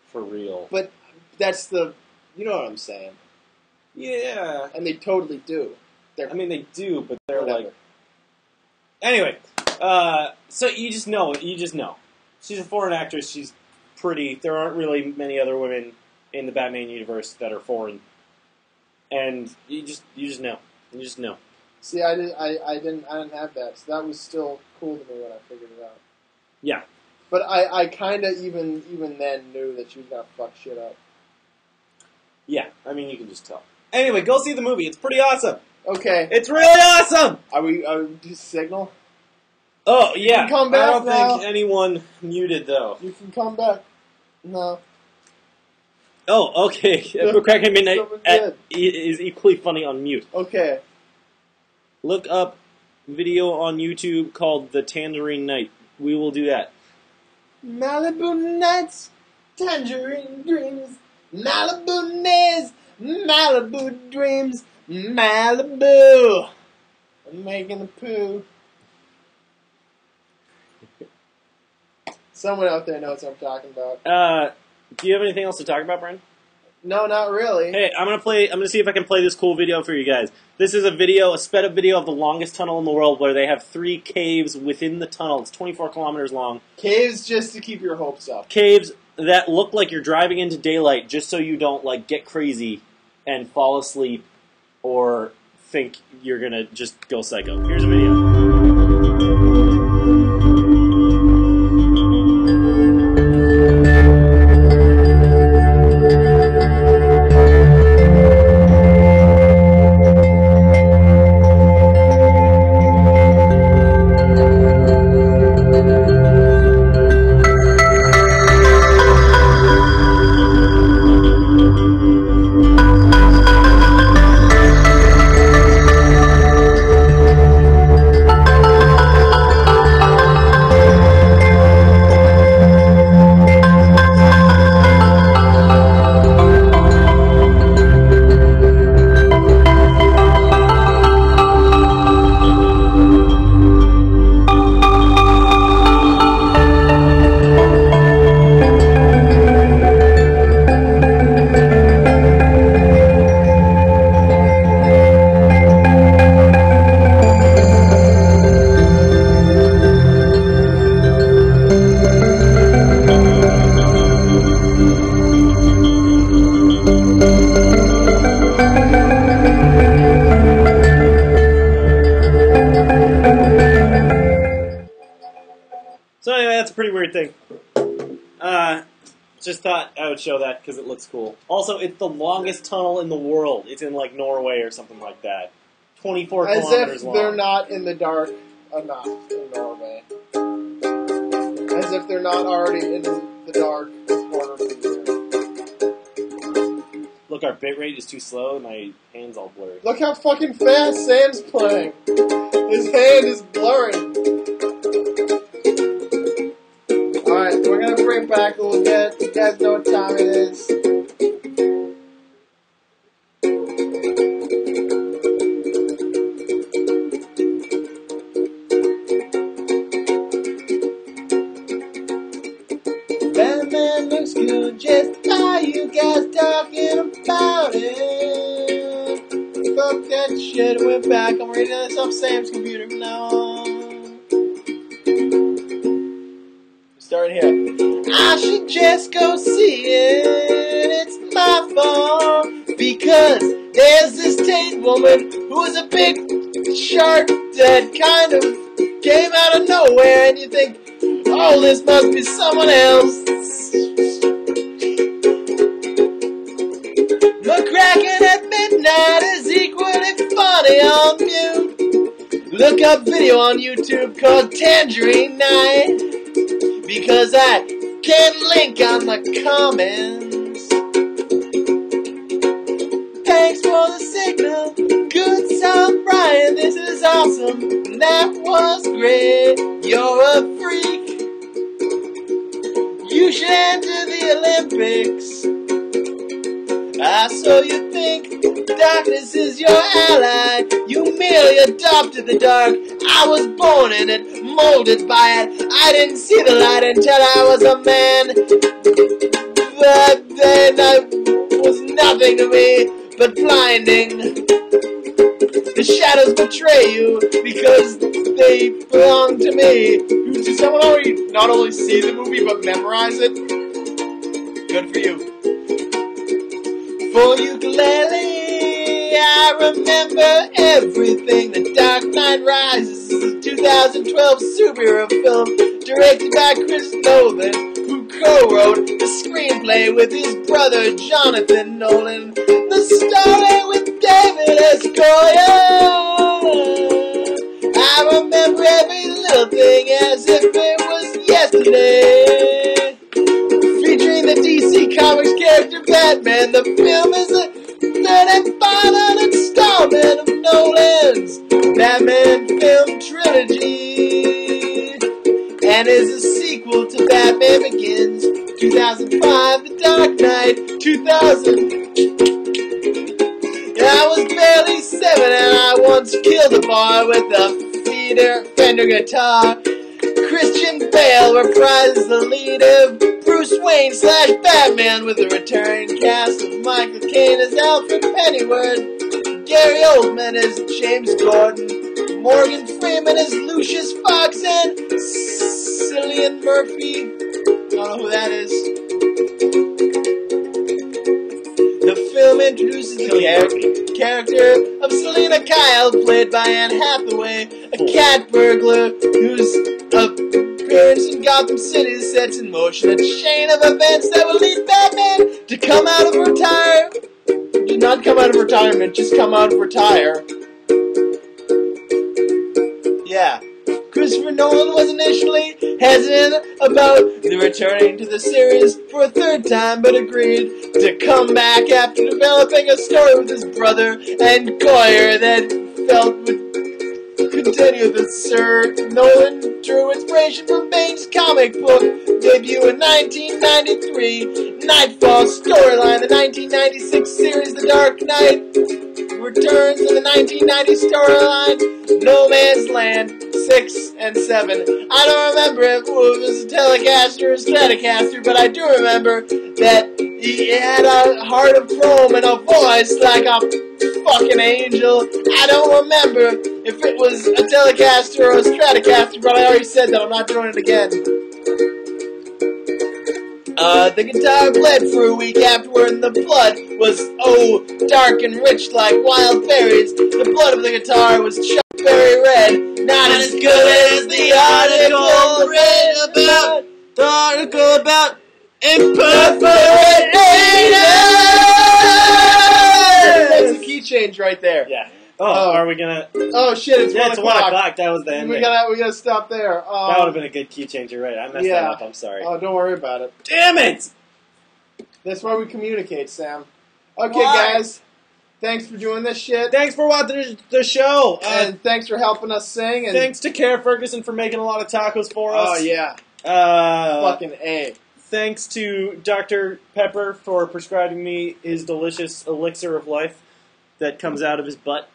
for real. But that's the... You know what I'm saying. Yeah. And they totally do. They do, but they're whatever. like... Anyway, so you just know. She's a foreign actress, she's pretty. There aren't really many other women in the Batman universe that are foreign. And you just know. You just know. See, I didn't have that, so that was still cool to me when I figured it out. Yeah. But I kind of even then knew that she was going to fuck shit up. Yeah, I mean, you can just tell. Anyway, go see the movie. It's pretty awesome. Okay. It's really awesome! Are we just signal? Oh, yeah. You can come back I don't now. think anyone muted, though. You can come back. No. Oh, okay. McCrackenatMidnight is equally funny on mute. Okay. Look up video on YouTube called The Tangerine Night. We will do that. Malibu nights, tangerine dreams, Malibu days, Malibu dreams, Malibu. I'm making a poo. Someone out there knows what I'm talking about. Do you have anything else to talk about, Brian? No, not really. Hey, I'm gonna see if I can play this cool video for you guys. This is a sped up video of the longest tunnel in the world, where they have 3 caves within the tunnel. It's 24 kilometers long. Caves just to keep your hopes up. Caves that look like you're driving into daylight, just so you don't like get crazy and fall asleep or think you're gonna just go psycho. Here's a video. everything. Just thought I would show that because it looks cool. Also, it's the longest tunnel in the world. It's in like Norway or something like that. 24 kilometers long. As if they're not in the dark enough in Norway. As if they're not already in the dark a quarter of the year. Look, our bitrate is too slow. My hand's all blurry. Look how fucking fast Sam's playing. His hand is blurring. Alright, we're gonna bring back a little bit. You guys know what time it is. Batman looks good, just how you guys talking about it. Fuck that shit, went back. I'm reading this off Sam's computer from now on. Starting here. I should just go see it. It's my fault. Because there's this Tate woman who is a big shark that kind of came out of nowhere, and you think, oh, this must be someone else. McCracken at midnight is equally funny on mute. Look up video on YouTube called Tangerine Night. Because I can't link on the comments. Thanks for the signal. Good song, Brian. This is awesome. That was great. You're a freak. You should enter the Olympics. So you think darkness is your ally. You merely adopted the dark. I was born in it, molded by it. I didn't see the light until I was a man. But then I was nothing to me but blinding. The shadows betray you because they belong to me. Did someone already not only see the movie but memorize it? Good for you. For ukulele, I remember everything. The Dark Knight Rises is a 2012 superhero film directed by Chris Nolan, who co-wrote the screenplay with his brother Jonathan Nolan. The story with David S. Goyer. I remember every little thing as if it was yesterday. Featuring the DC Comics character Batman, the film is a third and final installment of Nolan's Batman film trilogy, and is a sequel to Batman Begins, 2005, The Dark Knight, 2000. I was barely 7 and I once killed a boy with a Fender guitar. Christian Bale reprises the lead of Bruce Wayne / Batman with a returning cast of Michael Caine as Alfred Pennyworth, Gary Oldman as James Gordon, Morgan Freeman as Lucius Fox, and Cillian Murphy. I don't know who that is. The film introduces the character of Selena Kyle, played by Anne Hathaway, a cat burglar whose appearance in Gotham City sets in motion a chain of events that will lead Batman to come out of retirement. Do not come out of retirement, just come out of retire. Yeah. Christopher Nolan was initially hesitant about returning to the series for a third time, but agreed to come back after developing a story with his brother and Goyer that felt would continue the Sir. Nolan drew inspiration from Bane's comic book debut in 1993, Nightfall storyline, the 1996 series The Dark Knight returns in the 1990 storyline No Man's Land 6 and 7. I don't remember if it was a Telecaster or a Stratocaster, but I do remember that he had a heart of chrome and a voice like a fucking angel. I don't remember if it was a Telecaster or a Stratocaster, but I already said that. I'm not doing it again. The guitar bled for a week afterward, and the blood was, dark and rich like wild berries. The blood of the guitar was chuckberry red, not as good as the article read about Article about imperfect That's a key change right there. Yeah. Oh, are we gonna? Oh shit! It's 1 it's o'clock. 1 o'clock. That was the ending. We gotta stop there. That would have been a good key change. You're right. I messed that up. I'm sorry. Oh, don't worry about it. Damn it! That's why we communicate, Sam. Okay, Why? guys. Thanks for doing this shit. Thanks for watching the show. And thanks for helping us sing. And thanks to Care Ferguson for making a lot of tacos for us. Oh yeah. Fucking A. Thanks to Dr. Pepper for prescribing me his delicious elixir of life that comes out of his butt.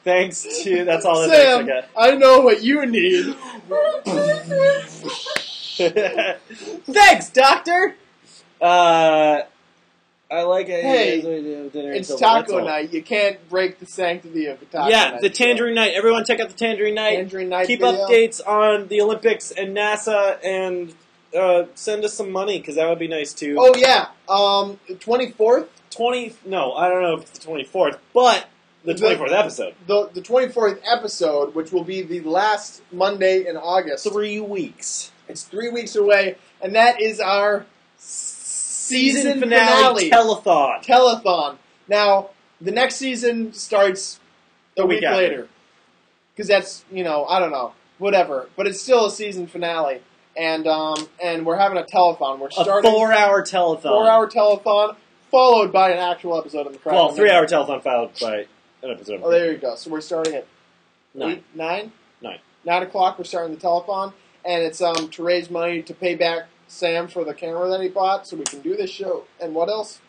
Thanks to... That's all the Sam, thanks I know what you need. I got. Thanks, Doctor! I like it. Hey, it's taco night. You can't break the sanctity of the taco night. Yeah, the Tangerine Night. Everyone check out the Tangerine Night. Tangerine Night Keep video. updates on the Olympics and NASA, and send us some money, because that would be nice, too. Oh, yeah. 24th? No, I don't know if it's the 24th, but the 24th episode. The 24th episode, which will be the last Monday in August. 3 weeks. It's 3 weeks away, and that is our season finale telethon. Telethon. Now, the next season starts a week later. Because that's, I don't know, whatever. But it's still a season finale. And we're having a telethon. We're starting a 4-hour telethon. 4-hour telethon, followed by an actual episode of McCrackenatMidnight. Well, 3-hour telethon followed by an episode. Oh, there you go. So we're starting at 9. 9 9 o'clock. We're starting the telethon, and it's to raise money to pay back Sam for the camera that he bought, so we can do this show. And what else?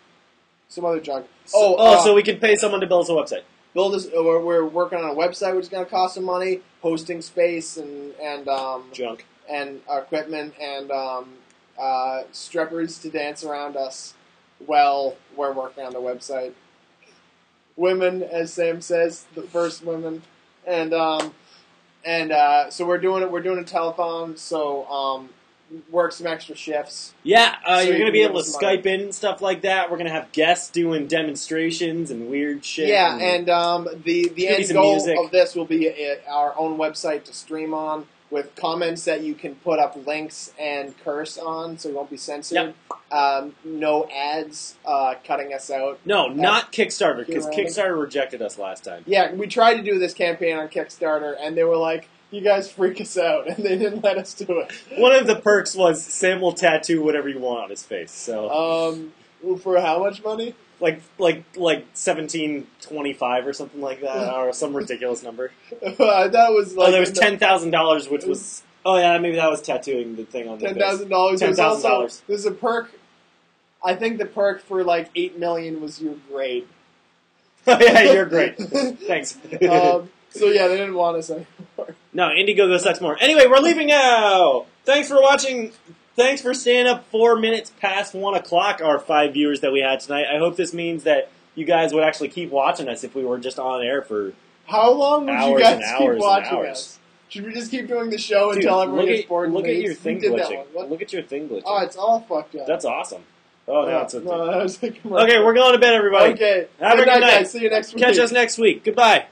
Some other junk. So we can pay someone to build us a website. Build this. We're working on a website, which is going to cost some money, hosting space, and junk, and equipment, and strippers to dance around us while we're working on the website. Women, as Sam says, the first women, and so we're doing it. We're doing a telethon. So work some extra shifts. Yeah, so you're going to be able to money. Skype in and stuff like that. We're going to have guests doing demonstrations and weird shit. Yeah, and the end goal music. of this will be our own website to stream on, with comments that you can put up links and curse on, so you won't be censored. Yep. No ads cutting us out. No, not Kickstarter, because random. Kickstarter rejected us last time. Yeah, we tried to do this campaign on Kickstarter, and they were like, you guys freak us out, and they didn't let us do it. One of the perks was Sam will tattoo whatever you want on his face. So, for how much money? like $17.25 or something like that, or some ridiculous number. I thought it was like there was $10,000, which was maybe that was tattooing the thing on the $10,000. $10,000. There's a perk. I think the perk for like $8 million was your grade. Oh yeah, you're great. Thanks. So yeah, they didn't want us anymore. No, Indiegogo sucks more. Anyway, we're leaving now. Thanks for watching. Thanks for staying up 4 minutes past 1 o'clock, our 5 viewers that we had tonight. I hope this means that you guys would actually keep watching us if we were just on air for how long would you hours guys and keep hours watching and hours. us? Should we just keep doing the show Dude, until everyone gets bored? Look at your thing We did that glitching. one. Look at your thing glitching. Oh, it's all fucked up. That's awesome. Oh, no, it's a thing. No, that was like Okay, we're going to bed, everybody. Okay. Have a good night. Guys. See you next week. Catch us next week. Goodbye.